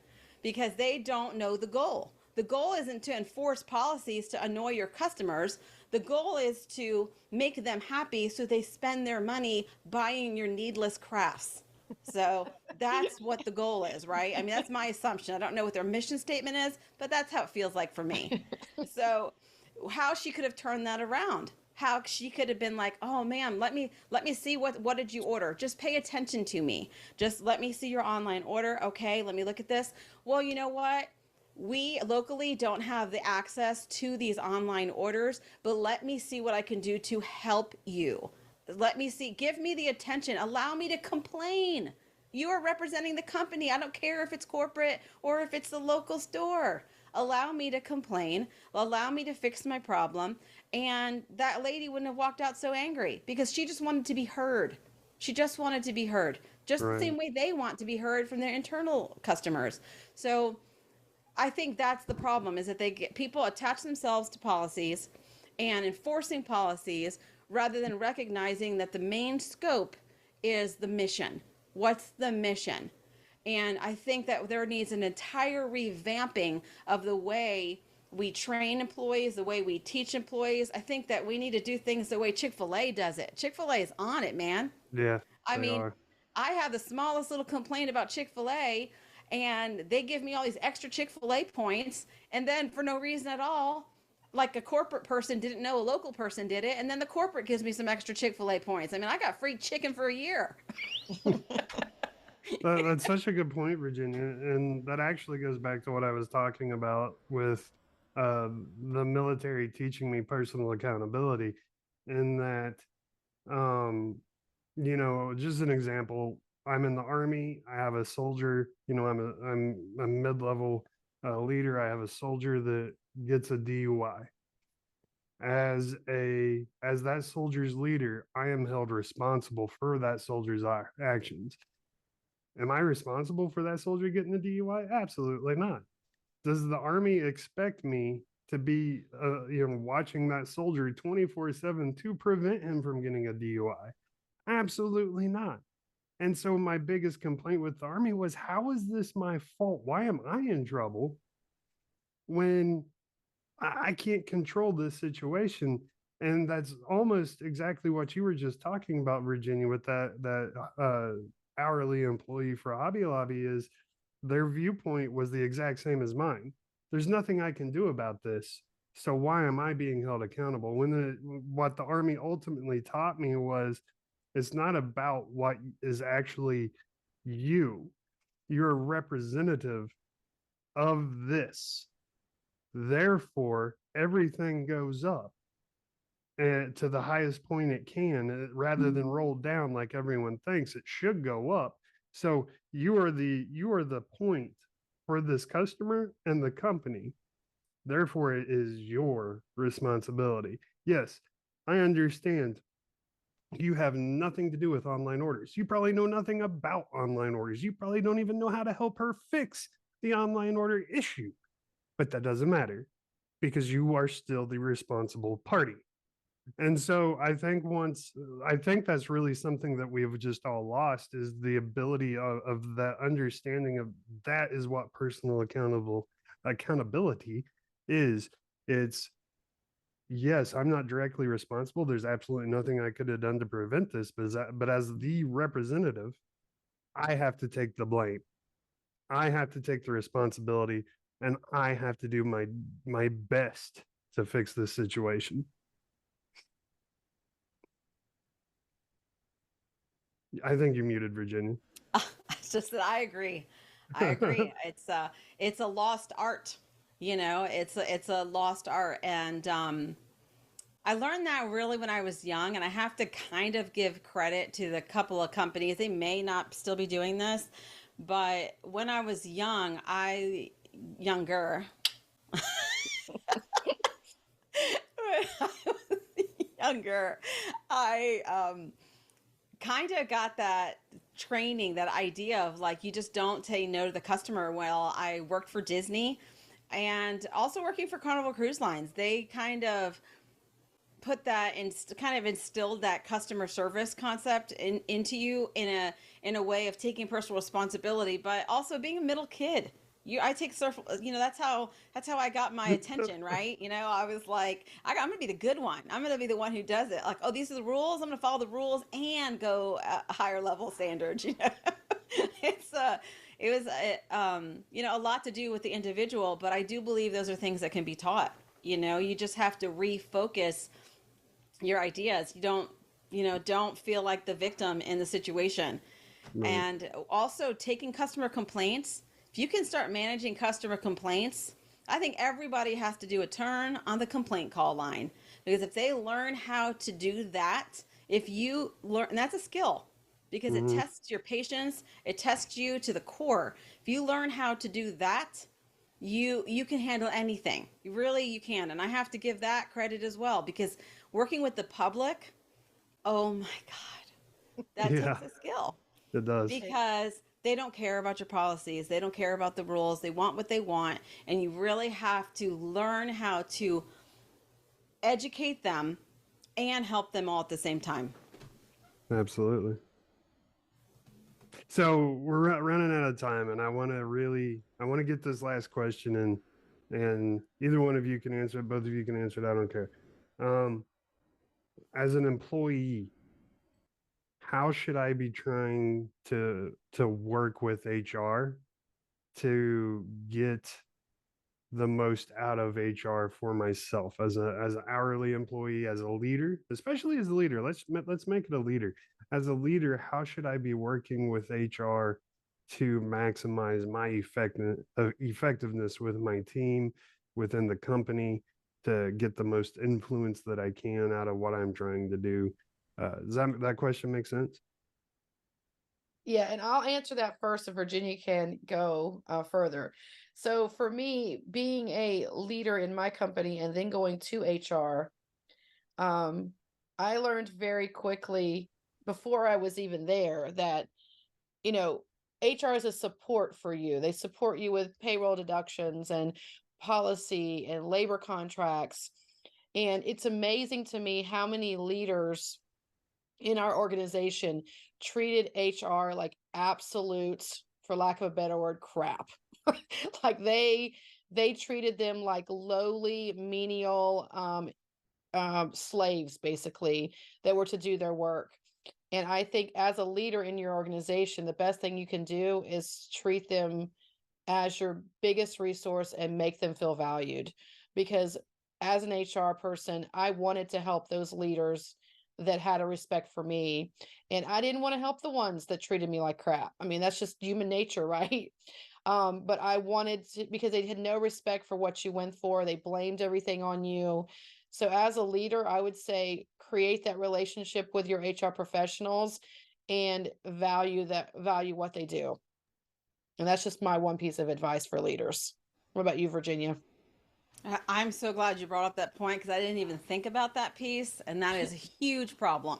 because they don't know the goal. The goal isn't to enforce policies to annoy your customers. The goal is to make them happy so they spend their money buying your needless crafts. So that's what the goal is, right? I mean, that's my assumption. I don't know what their mission statement is, but that's how it feels like for me. So how she could have turned that around. How she could have been like, "Oh man, let me see what did you order? Just pay attention to me. Just let me see your online order. Okay, let me look at this." Well, you know what? We locally don't have the access to these online orders, but let me see what I can do to help you. Let me see, give me the attention, allow me to complain. You are representing the company. I don't care if it's corporate or if it's the local store. Allow me to complain, allow me to fix my problem. And that lady wouldn't have walked out so angry because she just wanted to be heard. She just wanted to be heard, just the same way they want to be heard from their internal customers. So I think that's the problem, is that people attach themselves to policies and enforcing policies rather than recognizing that the main scope is the mission. What's the mission? And I think that there needs an entire revamping of the way we train employees, the way we teach employees. I think that we need to do things the way Chick-fil-A does it. Chick-fil-A is on it, man. Yeah, I mean, I have the smallest little complaint about Chick-fil-A, and they give me all these extra Chick-fil-A points, and then for no reason at all, like a corporate person didn't know a local person did it, and then the corporate gives me some extra Chick-fil-A points. I mean, I got free chicken for a year. That's such a good point, Virginia. And that actually goes back to what I was talking about with the military teaching me personal accountability. In that, just an example, I'm in the Army. I have a soldier, I'm a mid-level leader. I have a soldier that gets a DUI. As that soldier's leader, I am held responsible for that soldier's actions. Am I responsible for that soldier getting a DUI? Absolutely not. Does the Army expect me to be, watching that soldier 24/7 to prevent him from getting a DUI? Absolutely not. And so my biggest complaint with the Army was, how is this my fault? Why am I in trouble when I can't control this situation? And that's almost exactly what you were just talking about, Virginia, with that hourly employee for Hobby Lobby. Is their viewpoint was the exact same as mine. There's nothing I can do about this. So why am I being held accountable? What the Army ultimately taught me was, it's not about what is actually you're a representative of this. Therefore, everything goes up and to the highest point it can, rather than roll down like everyone thinks it should go up. So you are the point for this customer and the company. Therefore, it is your responsibility. Yes, I understand you have nothing to do with online orders. You probably know nothing about online orders. You probably don't even know how to help her fix the online order issue. But that doesn't matter because you are still the responsible party. And so I think that's really something that we've just all lost is the ability of that understanding of that is what personal accountability is. It's yes, I'm not directly responsible. There's absolutely nothing I could have done to prevent this, but as the representative, I have to take the blame. I have to take the responsibility, and I have to do my best to fix this situation. I think you muted Virginia. It's just that I agree. I agree. It's a lost art. You know, it's a lost art, and I learned that really when I was young, and I have to kind of give credit to the couple of companies. They may not still be doing this, but when I was younger, when I was younger, I kind of got that training, that idea of like, you just don't say no to the customer. Well, I worked for Disney and also working for Carnival Cruise Lines. They kind of put that and kind of instilled that customer service concept into you in a way of taking personal responsibility, but also being a middle kid. I take surf, that's how I got my attention, right? I was like, I'm gonna be the good one. I'm gonna be the one who does it. Like, oh, these are the rules. I'm gonna follow the rules and go a higher level standards. It's it was a lot to do with the individual, but I do believe those are things that can be taught. You just have to refocus your ideas. You don't feel like the victim in the situation. Right. And also taking customer complaints. If you can start managing customer complaints, I think everybody has to do a turn on the complaint call line, because if they learn how to do that, if you learn, and that's a skill, because it Mhm. tests your patience, it tests you to the core. If you learn how to do that, you can handle anything. You can. And I have to give that credit as well, because working with the public, oh my god, that Yeah, takes a skill, it does. because they don't care about your policies, they don't care about the rules, they want what they want, and you really have to learn how to educate them and help them all at the same time. Absolutely. So we're running out of time, and I want to get this last question in, and either one of you can answer it. Both of you can answer it. I don't care. Um, as an employee, how should I be trying to work with HR to get the most out of HR for myself as an hourly employee, as a leader, especially as a leader. Let's make it a leader. As a leader, how should I be working with HR to maximize my effectiveness with my team, within the company, to get the most influence that I can out of what I'm trying to do? Does that question make sense? Yeah, and I'll answer that first, and Virginia can go further. So for me, being a leader in my company and then going to HR, um, I learned very quickly before I was even there that, you know, HR is a support for you. They support you with payroll deductions and policy and labor contracts. And it's amazing to me how many leaders in our organization treated HR like absolute, for lack of a better word, crap. Like they treated them like lowly, menial slaves, basically, that were to do their work. And I think as a leader in your organization, the best thing you can do is treat them as your biggest resource and make them feel valued. Because as an HR person, I wanted to help those leaders that had a respect for me. And I didn't want to help the ones that treated me like crap. I mean, that's just human nature, right? But I wanted to, because they had no respect for what you went for. They blamed everything on you. So as a leader, I would say create that relationship with your HR professionals and value what they do. And that's just my one piece of advice for leaders. What about you, Virginia? I'm so glad you brought up that point because I didn't even think about that piece. And that is a huge problem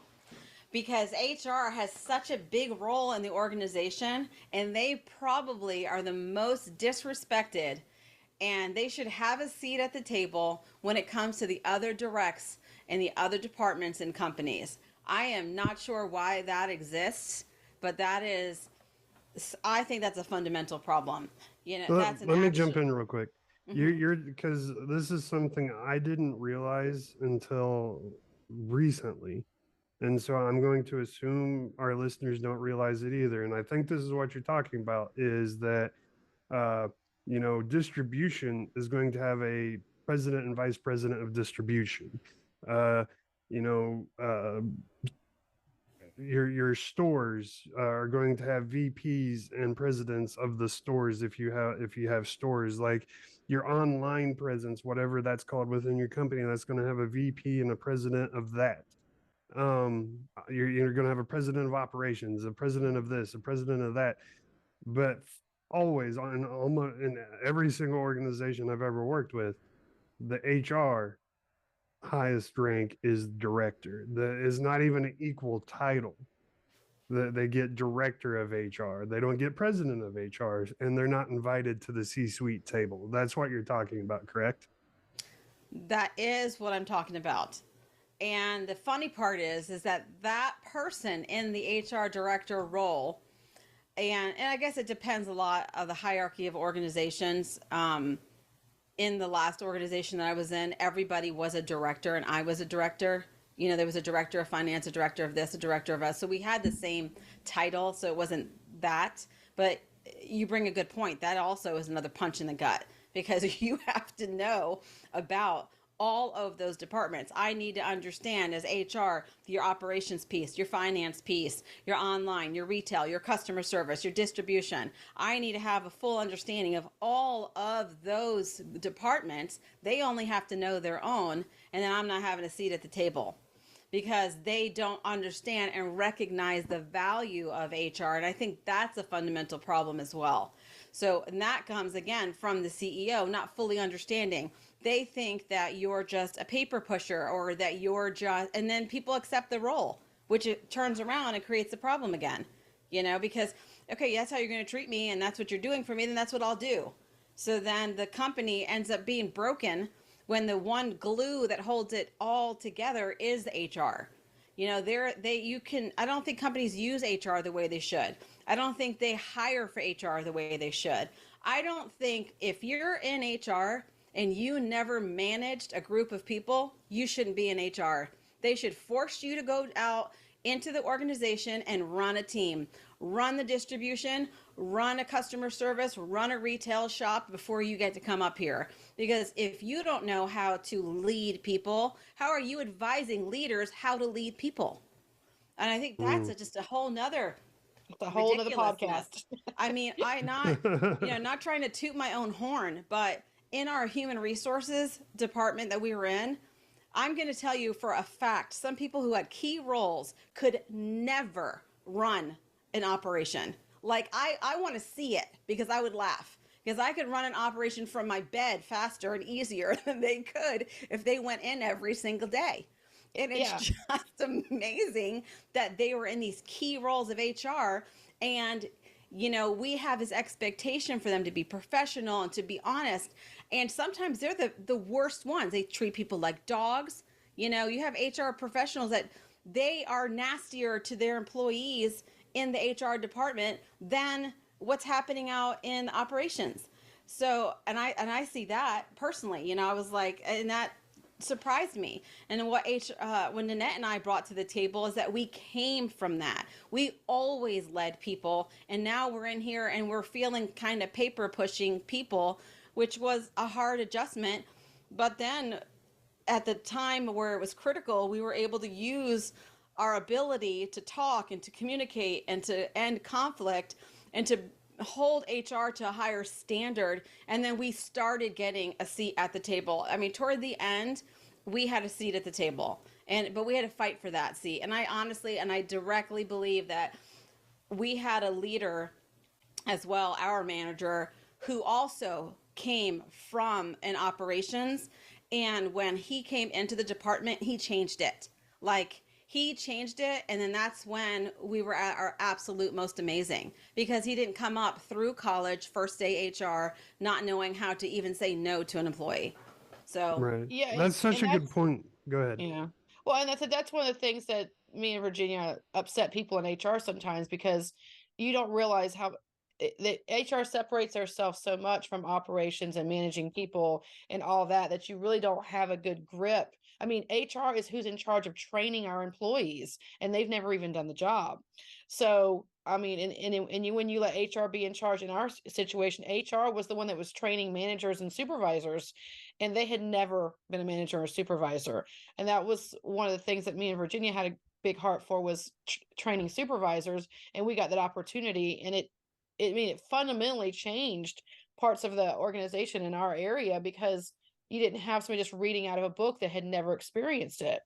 because HR has such a big role in the organization and they probably are the most disrespected and they should have a seat at the table when it comes to the other directs and the other departments and companies. I am not sure why that exists, but that is, I think that's a fundamental problem. You know, that's an Let me jump action. in real quick. You're because this is something I didn't realize until recently. And so I'm going to assume our listeners don't realize it either. And I think this is what you're talking about is that, uh, distribution is going to have a president and vice president of distribution. Uh, you know, uh, your stores are going to have VPs and presidents of the stores if you have stores like your online presence, whatever that's called within your company, that's going to have a VP and a president of that. You're going to have a president of operations, a president of this, a president of that. But always on almost in every single organization I've ever worked with, the HR highest rank is director. That is not even an equal title. They get director of HR. They don't get president of HR, and they're not invited to the C-suite table. That's what you're talking about, correct? That is what I'm talking about. And the funny part is that that person in the HR director role, and I guess it depends a lot of the hierarchy of organizations. In the last organization that I was in, everybody was a director, and I was a director. You know, there was a director of finance, a director of this, a director of us. So we had the same title, so it wasn't that. But you bring a good point. That also is another punch in the gut because you have to know about all of those departments. I need to understand as HR, your operations piece, your finance piece, your online, your retail, your customer service, your distribution. I need to have a full understanding of all of those departments. They only have to know their own, and then I'm not having a seat at the table because they don't understand and recognize the value of HR. And I think that's a fundamental problem as well. So, and that comes again from the CEO not fully understanding. They think that you're just a paper pusher or that you're just, and then people accept the role, which it turns around and creates a problem again, because, okay, that's how you're going to treat me and that's what you're doing for me, then that's what I'll do. So then the company ends up being broken when the one glue that holds it all together is the HR. I don't think companies use HR the way they should. I don't think they hire for HR the way they should. I don't think if you're in HR and you never managed a group of people, you shouldn't be in HR. They should force you to go out into the organization and run a team, run the distribution, run a customer service, run a retail shop before you get to come up here. Because if you don't know how to lead people, how are you advising leaders how to lead people? And I think that's just a whole nother It's a whole nother ridiculousness. podcast. I mean, not trying to toot my own horn, but in our human resources department that we were in, I'm going to tell you for a fact, some people who had key roles could never run an operation. Like I want to see it because I would laugh because I could run an operation from my bed faster and easier than they could if they went in every single day. And it's just amazing that they were in these key roles of HR. And, we have this expectation for them to be professional and to be honest. And sometimes they're the worst ones. They treat people like dogs. You have HR professionals that they are nastier to their employees in the HR department than what's happening out in operations. So, and I see that personally, I was like, and that surprised me. And what when Nanette and I brought to the table is that we came from that. We always led people, and now we're in here and we're feeling kind of paper pushing people, which was a hard adjustment. But then at the time where it was critical, we were able to use our ability to talk and to communicate and to end conflict and to hold HR to a higher standard. And then we started getting a seat at the table. I mean, toward the end, we had a seat at the table, but we had to fight for that seat. And I honestly and I directly believe that we had a leader as well, our manager, who also came from an operations. And when he came into the department, he changed it. Like, he changed it, and then that's when we were at our absolute most amazing, because he didn't come up through college, first day HR, not knowing how to even say no to an employee. So Right. Yeah, That's such and a good that's point. Go ahead. yeah. Well, and that's one of the things that me and Virginia upset people in HR sometimes, because you don't realize how the HR separates themselves so much from operations and managing people and all that you really don't have a good grip. I mean, HR is who's in charge of training our employees, and they've never even done the job. So, I mean, when you let HR be in charge in our situation, HR was the one that was training managers and supervisors, and they had never been a manager or supervisor. And that was one of the things that me and Virginia had a big heart for, was training supervisors, and we got that opportunity, and it fundamentally changed parts of the organization in our area, because you didn't have somebody just reading out of a book that had never experienced it.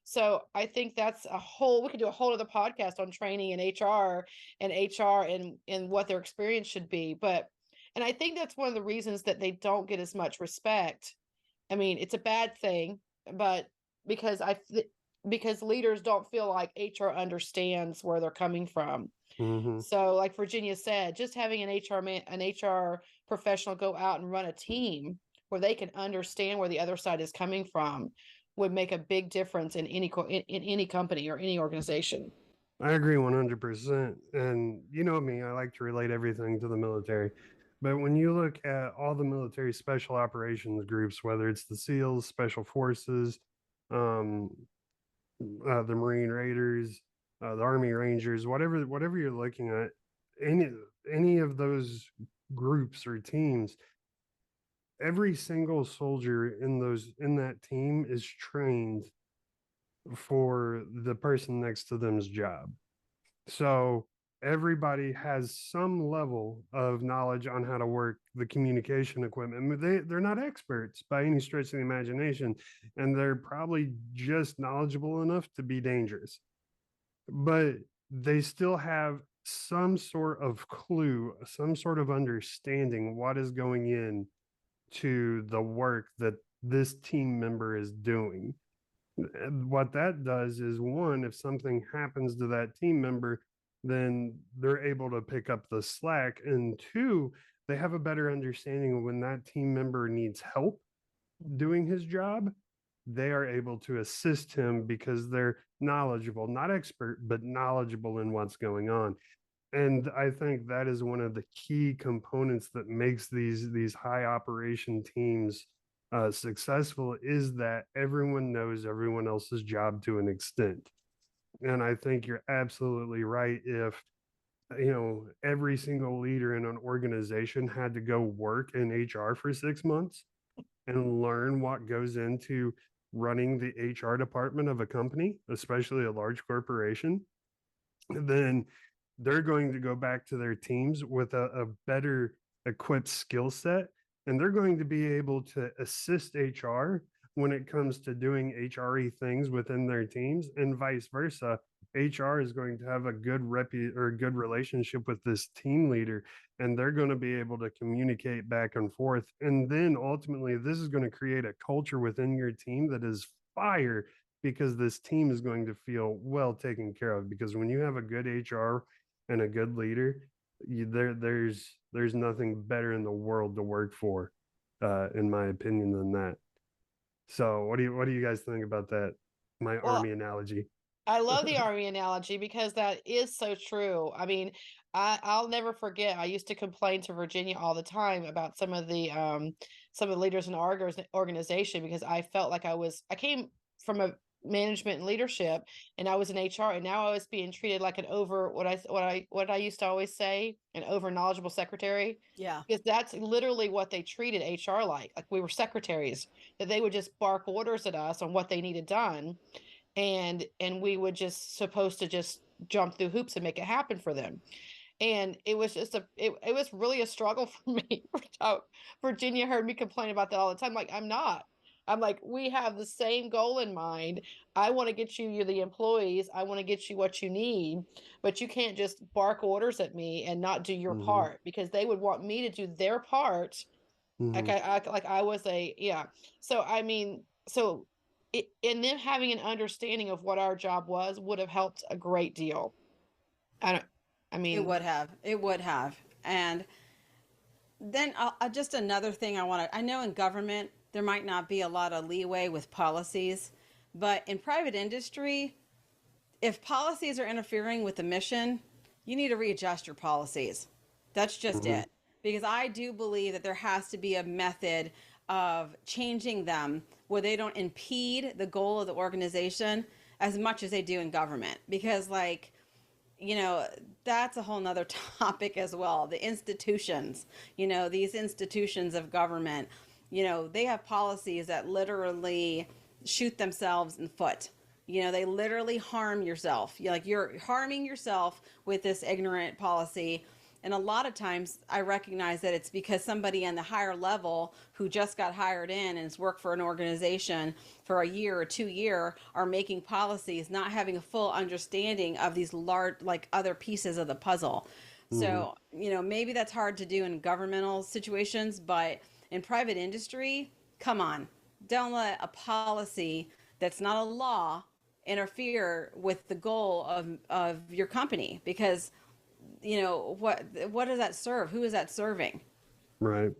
So I think that's we could do a whole other podcast on training in HR and what their experience should be. And I think that's one of the reasons that they don't get as much respect. I mean, it's a bad thing, but because because leaders don't feel like HR understands where they're coming from. Mm-hmm. So, like Virginia said, just having an HR professional go out and run a team where they can understand where the other side is coming from would make a big difference in any company or any organization. I agree 100%. And you know me, I like to relate everything to the military. But when you look at all the military special operations groups, whether it's the SEALs, Special Forces, um, the Marine Raiders, the Army Rangers, whatever you're looking at, any any of those groups or teams, every single soldier in that team is trained for the person next to them's job. So everybody has some level of knowledge on how to work the communication equipment. They're not experts by any stretch of the imagination, and they're probably just knowledgeable enough to be dangerous. But they still have some sort of clue, some sort of understanding what is going in to the work that this team member is doing. What that does is, one, if something happens to that team member, then they're able to pick up the slack. And two, they have a better understanding of when that team member needs help doing his job, they are able to assist him because they're knowledgeable, not expert, but knowledgeable in what's going on. And I think that is one of the key components that makes these high operation teams successful, is that everyone knows everyone else's job to an extent. And I think you're absolutely right. If every single leader in an organization had to go work in HR for 6 months and learn what goes into running the HR department of a company, especially a large corporation, then they're going to go back to their teams with a better equipped skill set, and they're going to be able to assist HR when it comes to doing HRE things within their teams, and vice versa. HR is going to have a good relationship with this team leader, and they're going to be able to communicate back and forth. And then ultimately, this is going to create a culture within your team that is fire, because this team is going to feel well taken care of. Because when you have a good HR and a good leader, there's nothing better in the world to work for, in my opinion, than that. So what do you guys think about that? My Well, army analogy. I love the army analogy, because that is so true. I mean, I'll never forget. I used to complain to Virginia all the time about some of the leaders in our organization, because I felt like I came from a management and leadership, and I was in HR, and now I was being treated like an over what I used to always say, an over knowledgeable secretary. Yeah. Because that's literally what they treated HR like we were secretaries, that they would just bark orders at us on what they needed done, and we would just supposed to just jump through hoops and make it happen for them. And it was just it was really a struggle for me. Virginia heard me complain about that all the time. Like, I'm like, we have the same goal in mind. I want to get you the employees. I want to get you what you need, but you can't just bark orders at me and not do your part, because they would want me to do their part. Like I was yeah. So I mean, so and them having an understanding of what our job was would have helped a great deal. I mean, It would have. And then just another thing I know in government, there might not be a lot of leeway with policies, but in private industry, if policies are interfering with the mission, you need to readjust your policies. That's just it. Because I do believe that there has to be a method of changing them where they don't impede the goal of the organization as much as they do in government. Because, like, that's a whole nother topic as well. The institutions, these institutions of government, they have policies that literally shoot themselves in the foot. They literally harm yourself. You're harming yourself with this ignorant policy. And a lot of times I recognize that it's because somebody on the higher level who just got hired in and has worked for an organization for a year or 2 years are making policies, not having a full understanding of these large, like, other pieces of the puzzle. So, maybe that's hard to do in governmental situations, but in private industry, come on, don't let a policy that's not a law interfere with the goal of your company, because what does that serve? Who is that serving? Right.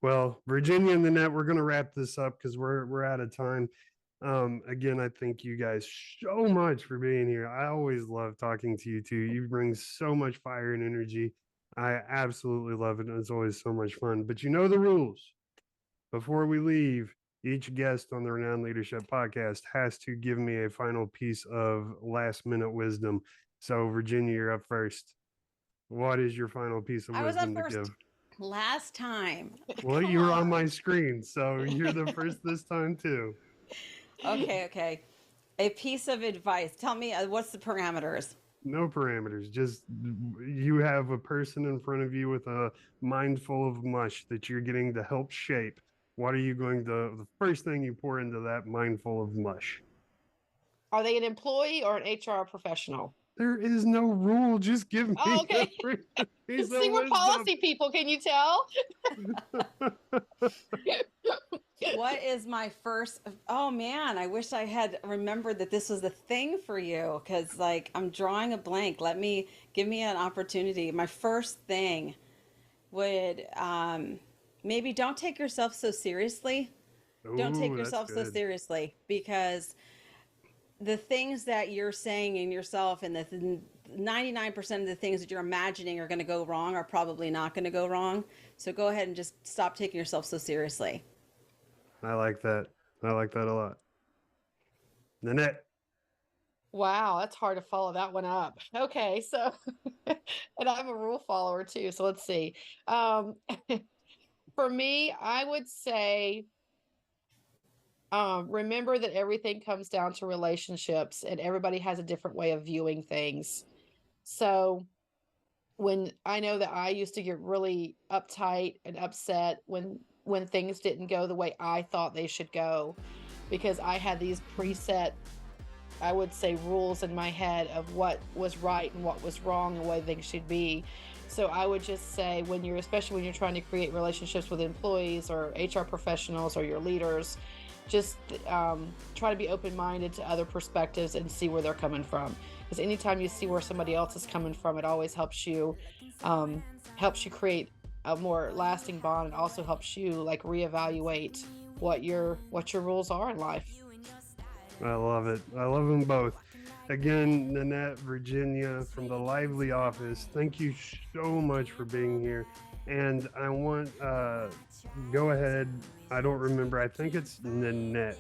Well, Virginia and the net, we're going to wrap this up because we're out of time. Again, I thank you guys so much for being here. I always love talking to you two. You bring so much fire and energy. I absolutely love it. And it's always so much fun. But you know the rules. Before we leave, each guest on the Renowned Leadership Podcast has to give me a final piece of last minute wisdom. So, Virginia, you're up first. What is your final piece of wisdom to give? Last time. Well, you were on my screen, so you're the first this time too. Okay. A piece of advice. Tell me, what's the parameters? No parameters. Just you have a person in front of you with a mind full of mush that you're getting to help shape. What are you going to, the first thing you pour into that mind full of mush? Are they an employee or an HR professional? There is no rule. Just give me okay. the piece See, of we're wisdom. policy people. Can you tell? What is my first? Oh man, I wish I had remembered that this was the thing for you, because, like, I'm drawing a blank. Give me an opportunity. My first thing would maybe don't take yourself so seriously. Don't take yourself so seriously, because the things that you're saying in yourself and the 99% of the things that you're imagining are going to go wrong are probably not going to go wrong. So go ahead and just stop taking yourself so seriously. I like that. I like that a lot. Nanette. Wow, that's hard to follow that one up. Okay, so and I'm a rule follower too. So let's see. For me, I would say remember that everything comes down to relationships, and everybody has a different way of viewing things. So when I know that I used to get really uptight and upset when things didn't go the way I thought they should go, because I had these preset, I would say, rules in my head of what was right and what was wrong and what things should be. So I would just say, especially when you're trying to create relationships with employees or HR professionals or your leaders, just try to be open-minded to other perspectives and see where they're coming from. Because anytime you see where somebody else is coming from, it always helps you create a more lasting bond, and also helps you, like, reevaluate what your rules are in life. I love it. I love them both. Again, Nanette, Virginia from the Lively Office, thank you so much for being here. And I want, go ahead. I don't remember. I think it's Nanette.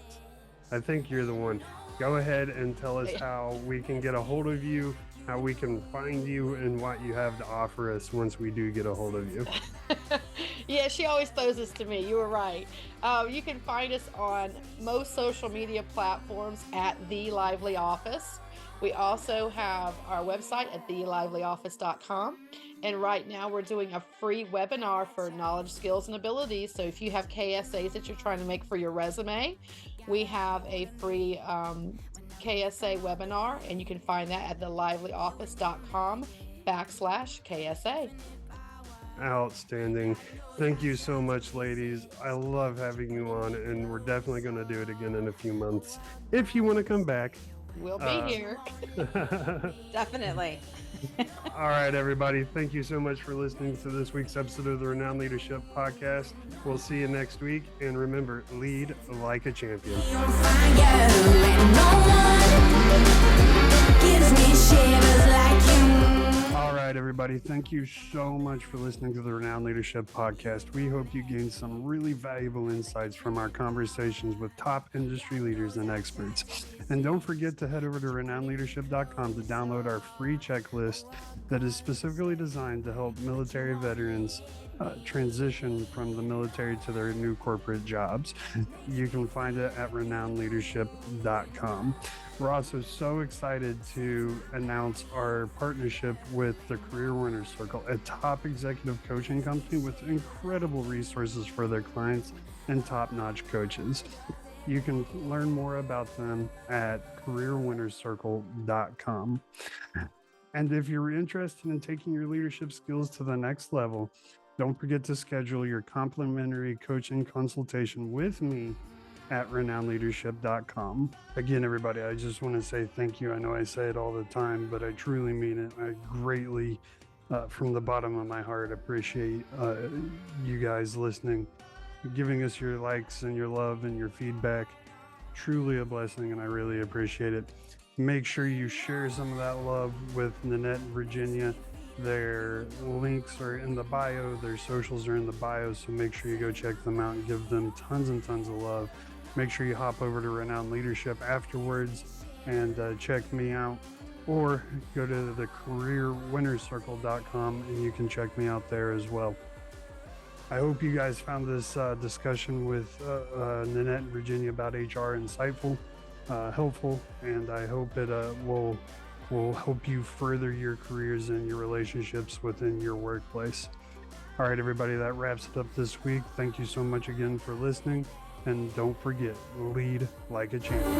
I think you're the one. Go ahead and tell us how we can get a hold of you, how we can find you, and what you have to offer us once we do get a hold of you. Yeah, she always throws this to me. You were right. You can find us on most social media platforms at The Lively Office. We also have our website at thelivelyoffice.com. And right now we're doing a free webinar for knowledge, skills, and abilities. So if you have KSAs that you're trying to make for your resume, we have a free KSA webinar, and you can find that at thelivelyoffice.com/KSA. Outstanding. Thank you so much, ladies. I love having you on, and we're definitely going to do it again in a few months. If you want to come back, we'll be here. Definitely. All right, everybody. Thank you so much for listening to this week's episode of the Renowned Leadership Podcast. We'll see you next week. And remember, lead like a champion. All right, everybody. Thank you so much for listening to the Renowned Leadership Podcast. We hope you gained some really valuable insights from our conversations with top industry leaders and experts. And don't forget to head over to renownedleadership.com to download our free checklist that is specifically designed to help military veterans transition from the military to their new corporate jobs. You can find it at renownedleadership.com. We're also so excited to announce our partnership with the Career Winners Circle, a top executive coaching company with incredible resources for their clients and top-notch coaches. You can learn more about them at careerwinnerscircle.com. And if you're interested in taking your leadership skills to the next level, don't forget to schedule your complimentary coaching consultation with me at renownedleadership.com. Again, everybody, I just want to say thank you. I know I say it all the time, but I truly mean it. I greatly, from the bottom of my heart, appreciate you guys listening, giving us your likes and your love and your feedback. Truly a blessing, and I really appreciate it. Make sure you share some of that love with Nanette and Virginia. Their links are in the bio, their socials are in the bio, so make sure you go check them out and give them tons and tons of love. Make sure you hop over to Renowned Leadership afterwards and check me out, or go to the careerwinnerscircle.com and you can check me out there as well. I hope you guys found this discussion with Nanette and Virginia about HR insightful, helpful, and I hope it will help you further your careers and your relationships within your workplace. All right, everybody, that wraps it up this week. Thank you so much again for listening. And don't forget, lead like a champion.